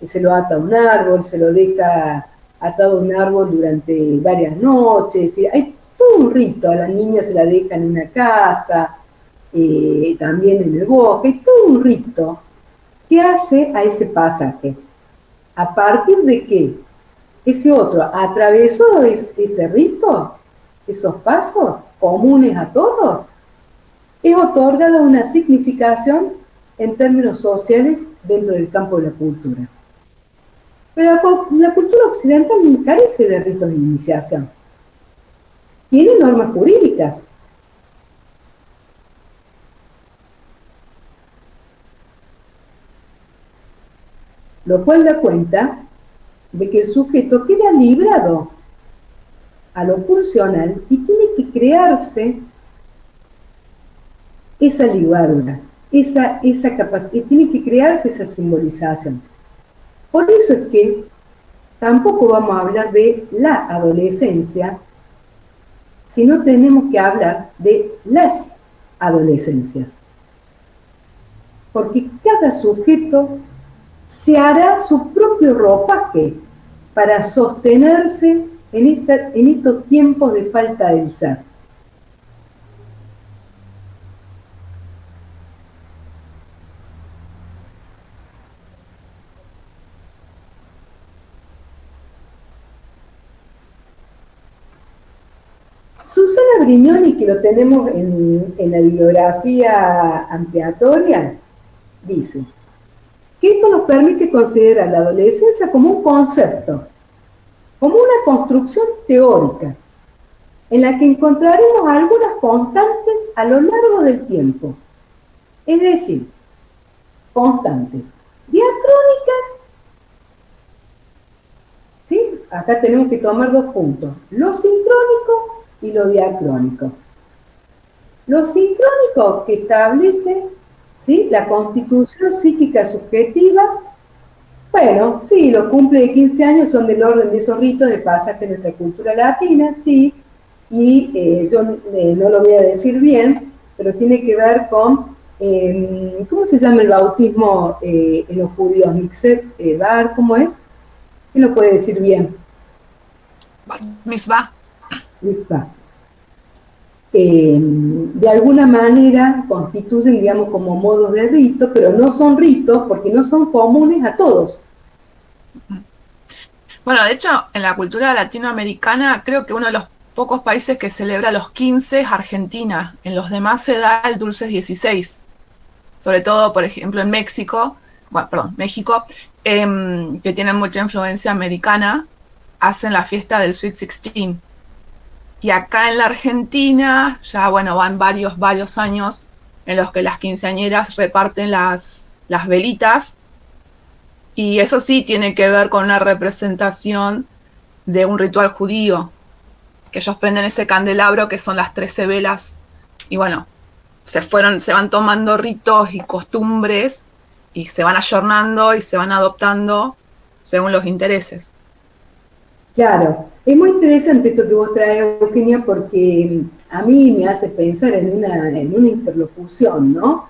se lo ata a un árbol, se lo deja atado a un árbol durante varias noches, hay todo un rito, a la niña se la deja en una casa, también en el bosque, hay todo un rito que hace a ese pasaje. A partir de que ese otro atravesó ese rito, esos pasos comunes a todos, es otorgada una significación en términos sociales dentro del campo de la cultura. Pero la cultura occidental carece de ritos de iniciación. Tiene normas jurídicas. lo cual da cuenta de que el sujeto queda librado a lo pulsional y tiene que crearse esa ligadura, esa capacidad, tiene que crearse esa simbolización. Por eso es que tampoco vamos a hablar de la adolescencia, sino tenemos que hablar de las adolescencias. Porque cada sujeto se hará su propio ropaje para sostenerse en estos tiempos de falta del ser. Susana Brignoni, que lo tenemos en la bibliografía ampliatoria, dice que esto nos permite considerar la adolescencia como un concepto, como una construcción teórica, en la que encontraremos algunas constantes a lo largo del tiempo. Es decir, constantes diacrónicas, ¿sí? Acá tenemos que tomar dos puntos, lo sincrónico y lo diacrónico. Lo sincrónico que establece, ¿sí?, la constitución psíquica subjetiva. Bueno, sí, los cumple de 15 años son del orden de esos ritos de pasaje de nuestra cultura latina, sí, y yo no lo voy a decir bien, pero tiene que ver con, ¿cómo se llama el bautismo en los judíos? Mixet, bar, ¿cómo es? ¿Quién lo puede decir bien? Mitzvah. Mitzvah. De alguna manera constituyen, digamos, como modos de rito, pero no son ritos porque no son comunes a todos. Bueno, de hecho, en la cultura latinoamericana, creo que uno de los pocos países que celebra los 15 es Argentina. En los demás se da el dulces 16. Sobre todo, por ejemplo, en México, México, que tienen mucha influencia americana, hacen la fiesta del Sweet 16. Y acá en la Argentina, ya bueno, van varios años en los que las quinceañeras reparten las velitas. Y eso sí tiene que ver con una representación de un ritual judío. Que ellos prenden ese candelabro que son las 13 velas. Y bueno, se van tomando ritos y costumbres y se van ayornando y se van adoptando según los intereses. Claro, es muy interesante esto que vos traes, Eugenia, porque a mí me hace pensar en una interlocución, ¿no?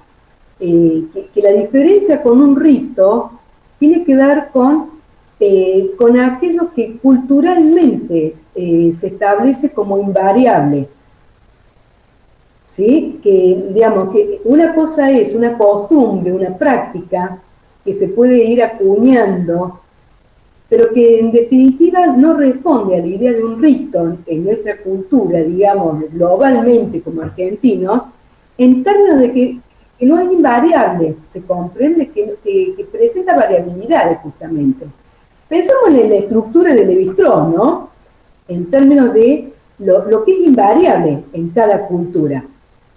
Que la diferencia con un rito tiene que ver con aquello que culturalmente se establece como invariable, ¿sí? Que, digamos, que una cosa es una costumbre, una práctica que se puede ir acuñando, pero que en definitiva no responde a la idea de un rito en nuestra cultura, digamos, globalmente como argentinos, en términos de que no es invariable, se comprende que presenta variabilidades justamente. Pensamos en la estructura de Lévi-Strauss, ¿no? En términos de lo que es invariable en cada cultura.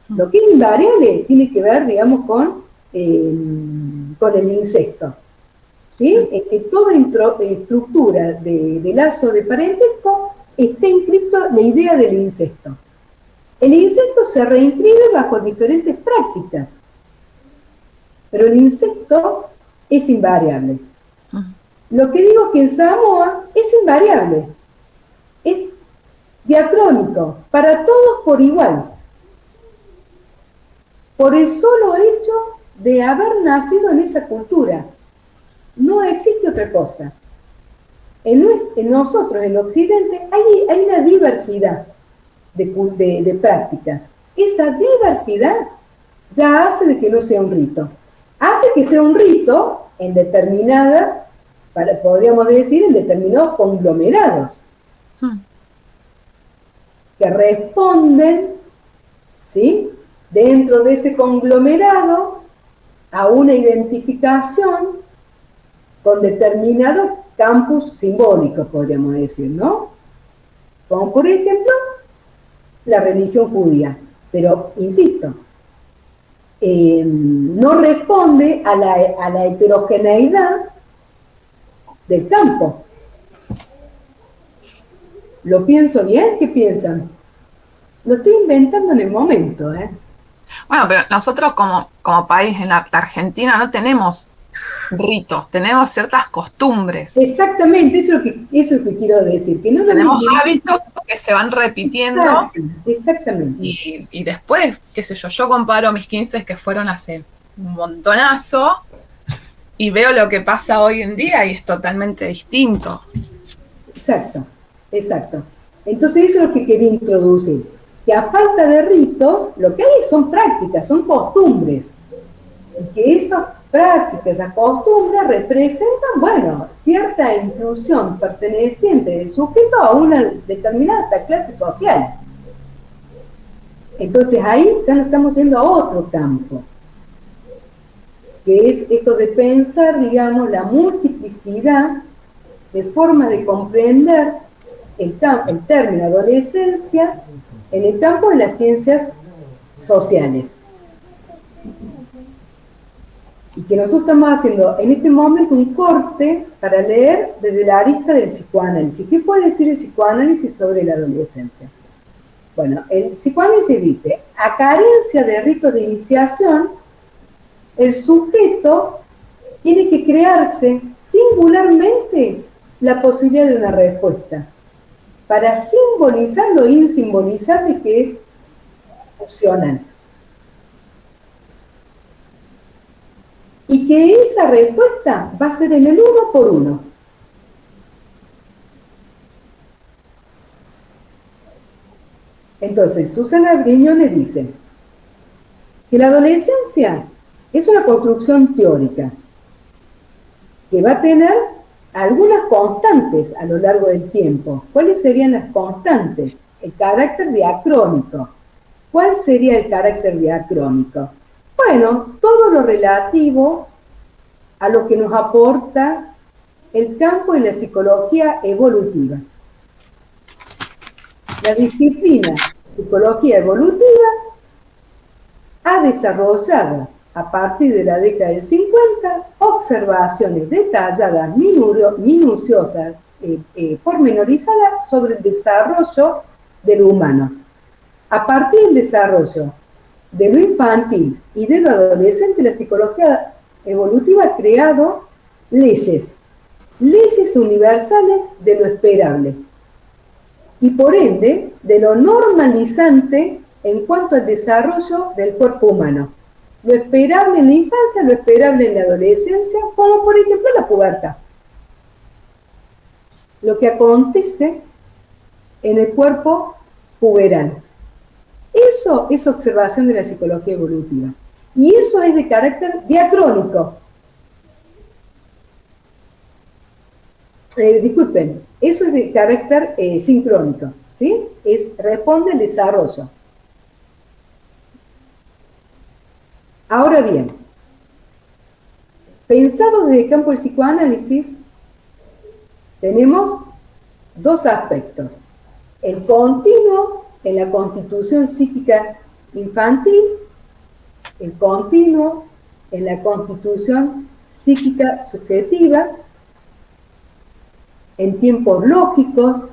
Lo que es invariable tiene que ver, digamos, con el incesto. ¿Sí? Es que toda estructura de lazo de parentesco está inscrito la idea del incesto. El incesto se reinscribe bajo diferentes prácticas, pero el incesto es invariable. Lo que digo que en Samoa es invariable, es diacrónico, para todos por igual, por el solo hecho de haber nacido en esa cultura. No existe otra cosa. En nosotros, en Occidente, hay una diversidad de prácticas. Esa diversidad ya hace de que no sea un rito. Hace que sea un rito en determinadas, podríamos decir, en determinados conglomerados, que responden, ¿sí?, dentro de ese conglomerado a una identificación con determinados campus simbólicos, podríamos decir, ¿no? Como por ejemplo, la religión judía. Pero, insisto, no responde a la heterogeneidad del campo. ¿Lo pienso bien? ¿Qué piensan? Lo estoy inventando en el momento, ¿eh? Bueno, pero nosotros como país en la Argentina no tenemos ritos, tenemos ciertas costumbres. Exactamente, eso es lo que quiero decir, que no lo Tenemos mismo. hábitos que se van repitiendo. Exacto, exactamente. Y después, qué sé yo comparo mis 15 que fueron hace un montonazo y veo lo que pasa hoy en día y es totalmente distinto. Exacto, exacto. Entonces eso es lo que quería introducir, que a falta de ritos, lo que hay son prácticas, son costumbres, y que esas prácticas, esas costumbres representan, bueno, cierta inclusión perteneciente del sujeto a una determinada clase social. Entonces ahí ya nos estamos yendo a otro campo, que es esto de pensar, digamos, la multiplicidad de formas de comprender el término adolescencia en el campo de las ciencias sociales. Y que nosotros estamos haciendo en este momento un corte para leer desde la arista del psicoanálisis. ¿Qué puede decir el psicoanálisis sobre la adolescencia? Bueno, el psicoanálisis dice, a carencia de ritos de iniciación, el sujeto tiene que crearse singularmente la posibilidad de una respuesta, para simbolizar lo insimbolizable que es opcional. Y que esa respuesta va a ser en el uno por uno. Entonces, Susana Brignone dice que la adolescencia es una construcción teórica que va a tener algunas constantes a lo largo del tiempo. ¿Cuáles serían las constantes? El carácter diacrónico. ¿Cuál sería el carácter diacrónico? Bueno, todo lo relativo a lo que nos aporta el campo de la psicología evolutiva. La disciplina psicología evolutiva ha desarrollado a partir de la década del 50 observaciones detalladas, minuciosas, pormenorizadas sobre el desarrollo del humano. A partir del desarrollo de lo infantil y de lo adolescente, la psicología evolutiva ha creado leyes universales de lo esperable y por ende de lo normalizante en cuanto al desarrollo del cuerpo humano. Lo esperable en la infancia, lo esperable en la adolescencia, como por ejemplo la pubertad. Lo que acontece en el cuerpo puberal. Eso es observación de la psicología evolutiva. Y eso es de carácter diacrónico. Disculpen, eso es de carácter sincrónico, ¿sí? Responde al desarrollo. Ahora bien, pensado desde el campo del psicoanálisis, tenemos dos aspectos. El continuo en la constitución psíquica infantil, el continuo en la constitución psíquica subjetiva, en tiempos lógicos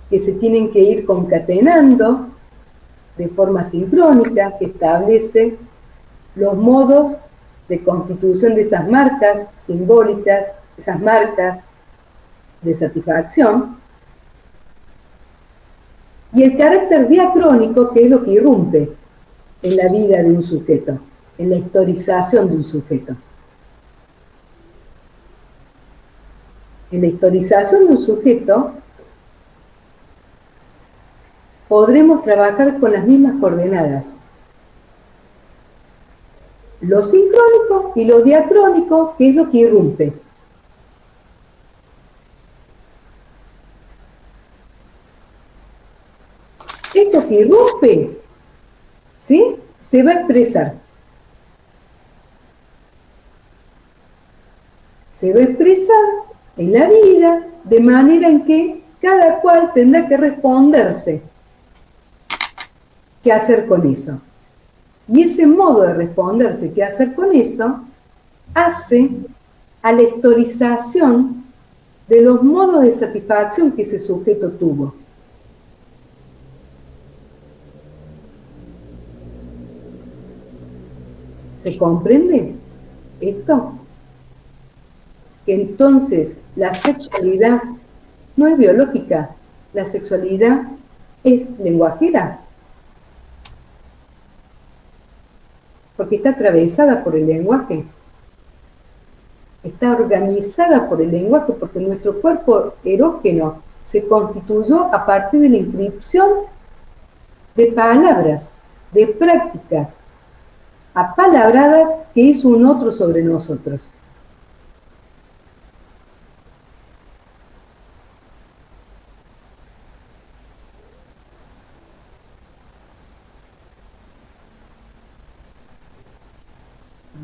que se tienen que ir concatenando de forma sincrónica, que establece los modos de constitución de esas marcas simbólicas, esas marcas de satisfacción, y el carácter diacrónico, que es lo que irrumpe en la vida de un sujeto, en la historización de un sujeto. En la historización de un sujeto podremos trabajar con las mismas coordenadas. Lo sincrónico y lo diacrónico, que es lo que irrumpe. Esto que irrumpe, ¿sí?, se va a expresar. Se va a expresar en la vida de manera en que cada cual tendrá que responderse qué hacer con eso. Y ese modo de responderse qué hacer con eso hace a la historización de los modos de satisfacción que ese sujeto tuvo. ¿Se comprende esto? Entonces, la sexualidad no es biológica, la sexualidad es lenguajera, porque está atravesada por el lenguaje, está organizada por el lenguaje, porque nuestro cuerpo erógeno se constituyó a partir de la inscripción de palabras, de prácticas apalabradas que hizo un otro sobre nosotros.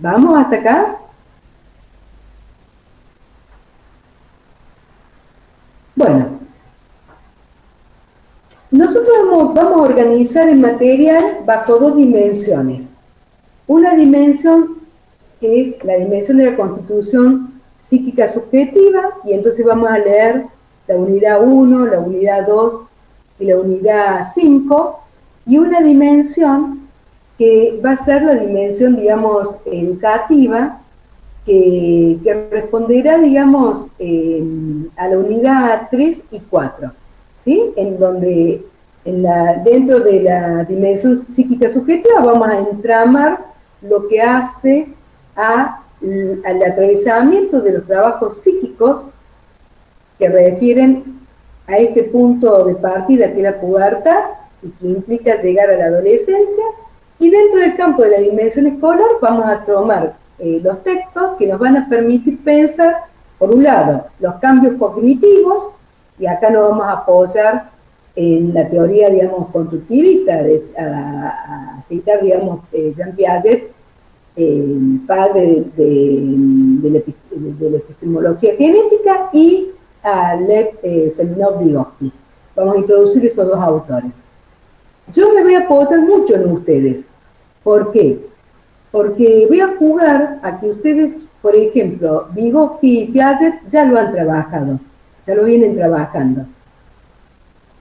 ¿Vamos hasta acá? Bueno, nosotros vamos a organizar el material bajo dos dimensiones. Una dimensión que es la dimensión de la constitución psíquica subjetiva, y entonces vamos a leer la unidad 1, la unidad 2 y la unidad 5, y una dimensión que va a ser la dimensión, digamos, educativa, que responderá, digamos, a la unidad 3 y 4, ¿sí? En donde dentro de la dimensión psíquica subjetiva vamos a entramar lo que hace al atravesamiento de los trabajos psíquicos que refieren a este punto de partida que es la pubertad y que implica llegar a la adolescencia. Y dentro del campo de la dimensión escolar vamos a tomar los textos que nos van a permitir pensar, por un lado, los cambios cognitivos, y acá nos vamos a apoyar en la teoría, digamos, constructivista, a citar, digamos, Jean Piaget, padre de la epistemología genética, y a Lev Seminov-Vygotsky. Vamos a introducir esos dos autores. Yo me voy a apoyar mucho en ustedes. ¿Por qué? Porque voy a jugar a que ustedes, por ejemplo, Vygotsky y Piaget ya lo han trabajado, ya lo vienen trabajando.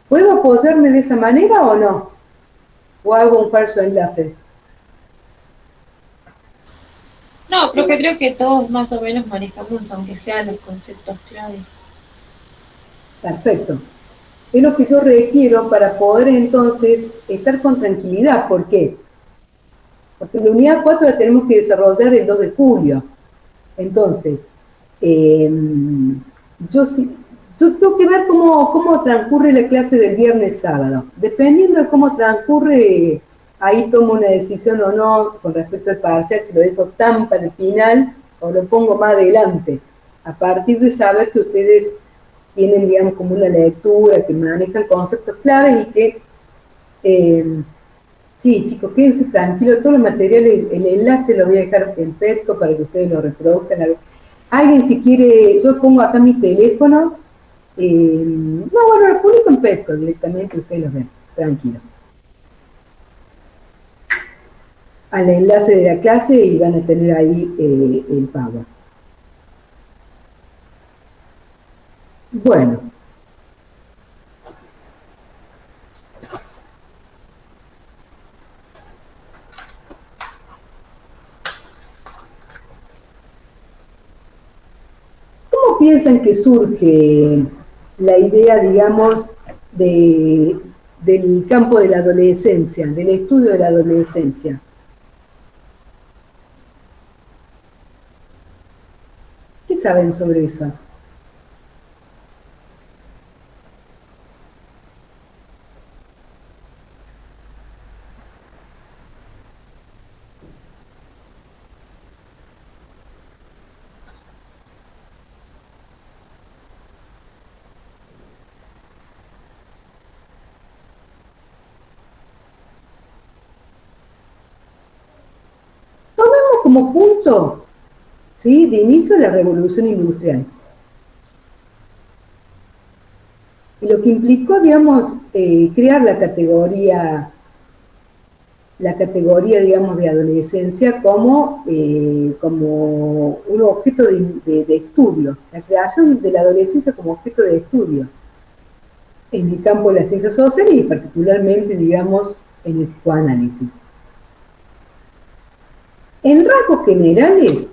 ¿Puedo apoyarme de esa manera o no? ¿O hago un falso enlace? No, profe, creo que todos más o menos manejamos, aunque sean los conceptos claves. Perfecto. Es lo que yo requiero para poder entonces estar con tranquilidad. ¿Por qué? Porque la unidad 4 la tenemos que desarrollar el 2 de julio. Entonces, yo tengo que ver cómo transcurre la clase del viernes sábado. Dependiendo de cómo transcurre, ahí tomo una decisión o no con respecto al parcial, si lo dejo tan para el final o lo pongo más adelante. A partir de saber que ustedes tienen, digamos, como una lectura, que manejan conceptos claves y que, sí, chicos, quédense tranquilos, todos los materiales, el enlace lo voy a dejar en Petco para que ustedes lo reproduzcan. Alguien si quiere, yo pongo acá mi teléfono, no, bueno, lo publico en Petco directamente, ustedes lo ven, tranquilo. Al enlace de la clase y van a tener ahí el pago. Bueno. ¿Cómo piensan que surge la idea, digamos, del campo de la adolescencia, del estudio de la adolescencia? ¿Qué saben sobre eso? Como punto, ¿sí?, de inicio de la revolución industrial. Y lo que implicó, digamos, crear la la categoría, digamos, de adolescencia como, como un objeto de estudio, la creación de la adolescencia como objeto de estudio en el campo de las ciencias sociales y particularmente, digamos, en el psicoanálisis. En rasgos generales,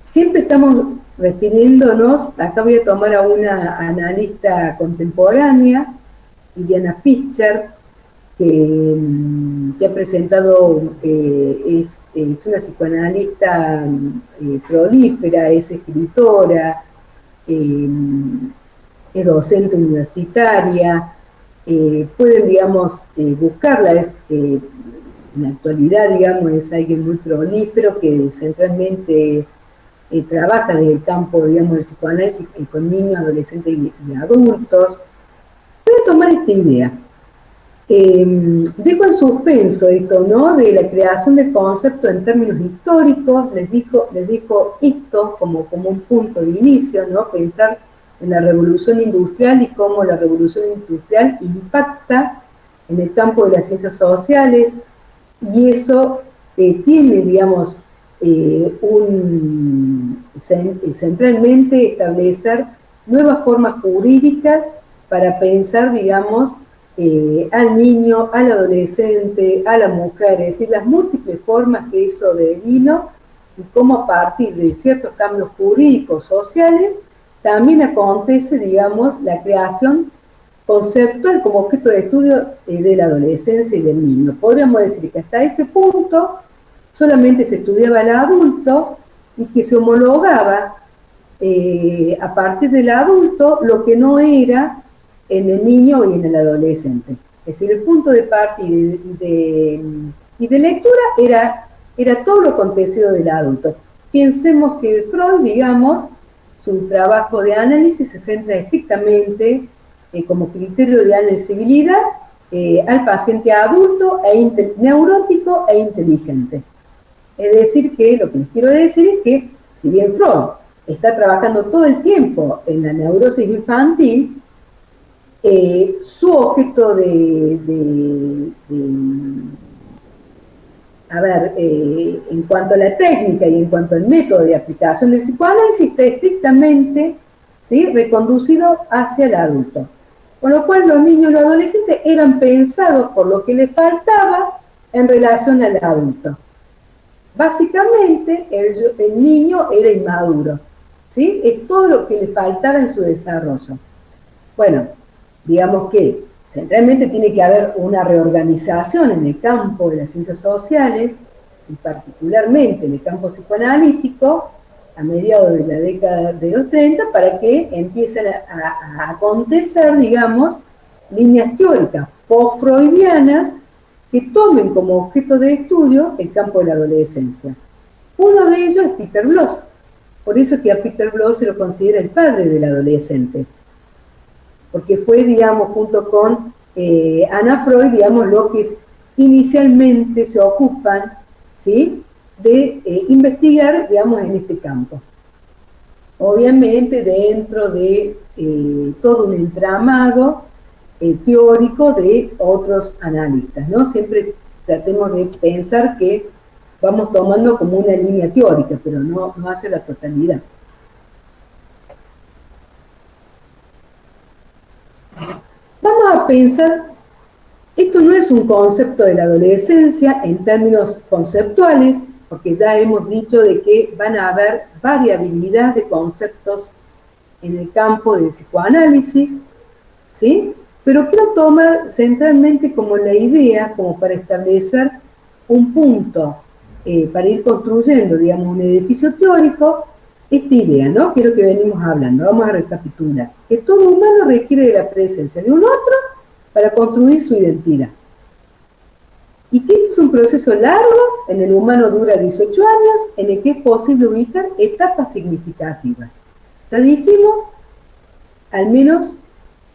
siempre estamos refiriéndonos, acá voy a tomar a una analista contemporánea, Iliana Fischer, que ha presentado, es una psicoanalista prolífera, es escritora, es docente universitaria, pueden, digamos, buscarla, en la actualidad, digamos, es alguien muy prolífero que centralmente trabaja desde el campo, digamos, del psicoanálisis con niños, adolescentes y adultos. Voy a tomar esta idea. Dejo en suspenso esto, ¿no? De la creación del concepto en términos históricos, les digo esto como un punto de inicio, ¿no? Pensar en la revolución industrial y cómo la revolución industrial impacta en el campo de las ciencias sociales, y eso tiene, digamos, centralmente establecer nuevas formas jurídicas para pensar, digamos, al niño, al adolescente, a la mujer, es decir, las múltiples formas que eso devino y cómo a partir de ciertos cambios jurídicos, sociales, también acontece, digamos, la creación conceptual como objeto de estudio de la adolescencia y del niño. Podríamos decir que hasta ese punto solamente se estudiaba al adulto y que se homologaba a partir del adulto lo que no era en el niño y en el adolescente. Es decir, el punto de partida y de lectura era todo lo acontecido del adulto. Pensemos que Freud, digamos, su trabajo de análisis se centra estrictamente como criterio de analizabilidad al paciente adulto, neurótico e inteligente. Es decir, que lo que les quiero decir es que, si bien Freud está trabajando todo el tiempo en la neurosis infantil, su objeto en cuanto a la técnica y en cuanto al método de aplicación del psicoanálisis, está estrictamente, ¿sí?, reconducido hacia el adulto. Con lo cual los niños y los adolescentes eran pensados por lo que les faltaba en relación al adulto. Básicamente, el niño era inmaduro, ¿sí? Es todo lo que le faltaba en su desarrollo. Bueno, digamos que centralmente tiene que haber una reorganización en el campo de las ciencias sociales, y particularmente en el campo psicoanalítico, a mediados de la década de los 30, para que empiecen a acontecer, digamos, líneas teóricas post-freudianas que tomen como objeto de estudio el campo de la adolescencia. Uno de ellos es Peter Bloss, por eso es que a Peter Bloss se lo considera el padre del adolescente, porque fue, digamos, junto con Anna Freud, digamos, lo que inicialmente se ocupan, ¿sí?, de investigar, digamos, en este campo. Obviamente dentro de todo un entramado teórico de otros analistas, ¿no? Siempre tratemos de pensar que vamos tomando como una línea teórica, pero no hace la totalidad. Vamos a pensar, esto no es un concepto de la adolescencia en términos conceptuales, porque ya hemos dicho de que van a haber variabilidad de conceptos en el campo del psicoanálisis, ¿sí? Pero quiero tomar centralmente como la idea, como para establecer un punto, para ir construyendo, digamos, un edificio teórico, esta idea, ¿no? Que es lo que venimos hablando. Vamos a recapitular. Que todo humano requiere de la presencia de un otro para construir su identidad. Y que esto es un proceso largo, en el humano dura 18 años, en el que es posible ubicar etapas significativas. Ya dijimos, al menos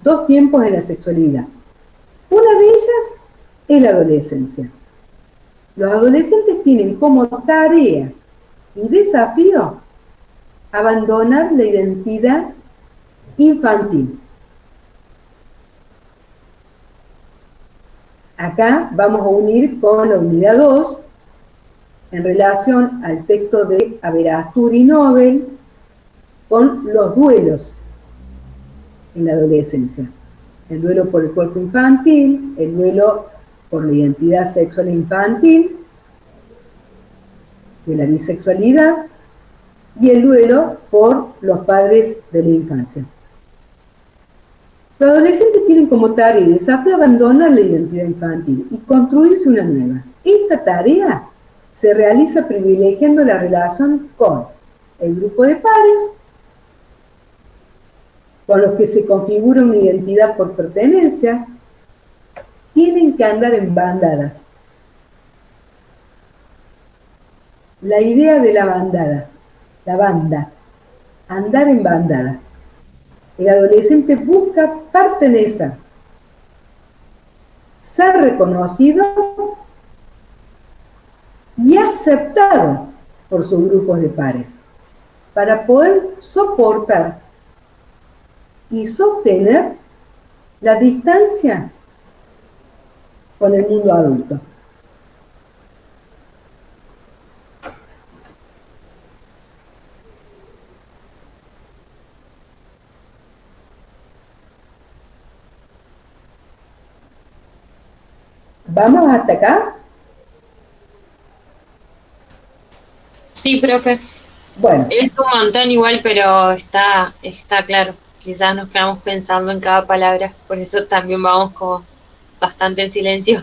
2 tiempos en la sexualidad. Una de ellas es la adolescencia. Los adolescentes tienen como tarea y desafío abandonar la identidad infantil. Acá vamos a unir con la unidad 2 en relación al texto de Aberastur y Nobel con los duelos en la adolescencia. El duelo por el cuerpo infantil, el duelo por la identidad sexual infantil, de la bisexualidad, y el duelo por los padres de la infancia. Los adolescentes tienen como tarea y desafío abandonar la identidad infantil y construirse una nueva. Esta tarea se realiza privilegiando la relación con el grupo de pares, con los que se configura una identidad por pertenencia. Tienen que andar en bandadas. La idea de la bandada, la banda, andar en bandada. El adolescente busca pertenecer, ser reconocido y aceptado por sus grupos de pares, para poder soportar y sostener la distancia con el mundo adulto. ¿Vamos hasta acá? Sí, profe. Bueno, Es un montón igual, pero está claro. Quizás nos quedamos pensando en cada palabra, por eso también vamos como bastante en silencio.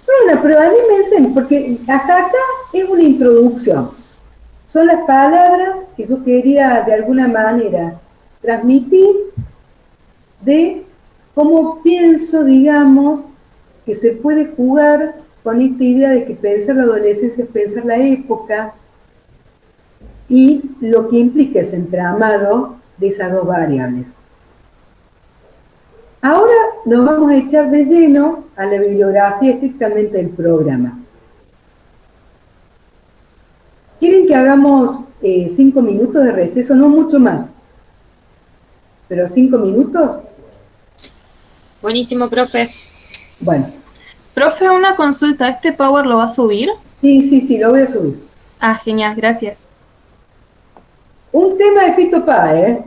bueno, pero anímense, porque hasta acá es una introducción. Son las palabras que yo quería de alguna manera transmitir de cómo pienso, digamos, que se puede jugar con esta idea de que pensar la adolescencia es pensar la época y lo que implica ese entramado de esas dos variables. Ahora nos vamos a echar de lleno a la bibliografía estrictamente del programa. ¿Quieren que hagamos 5 minutos de receso? No mucho más, pero 5 minutos. Buenísimo, profe. Bueno. Profe, una consulta, ¿este Power lo va a subir? Sí, lo voy a subir. Ah, genial, gracias. Un tema de Fito Páez,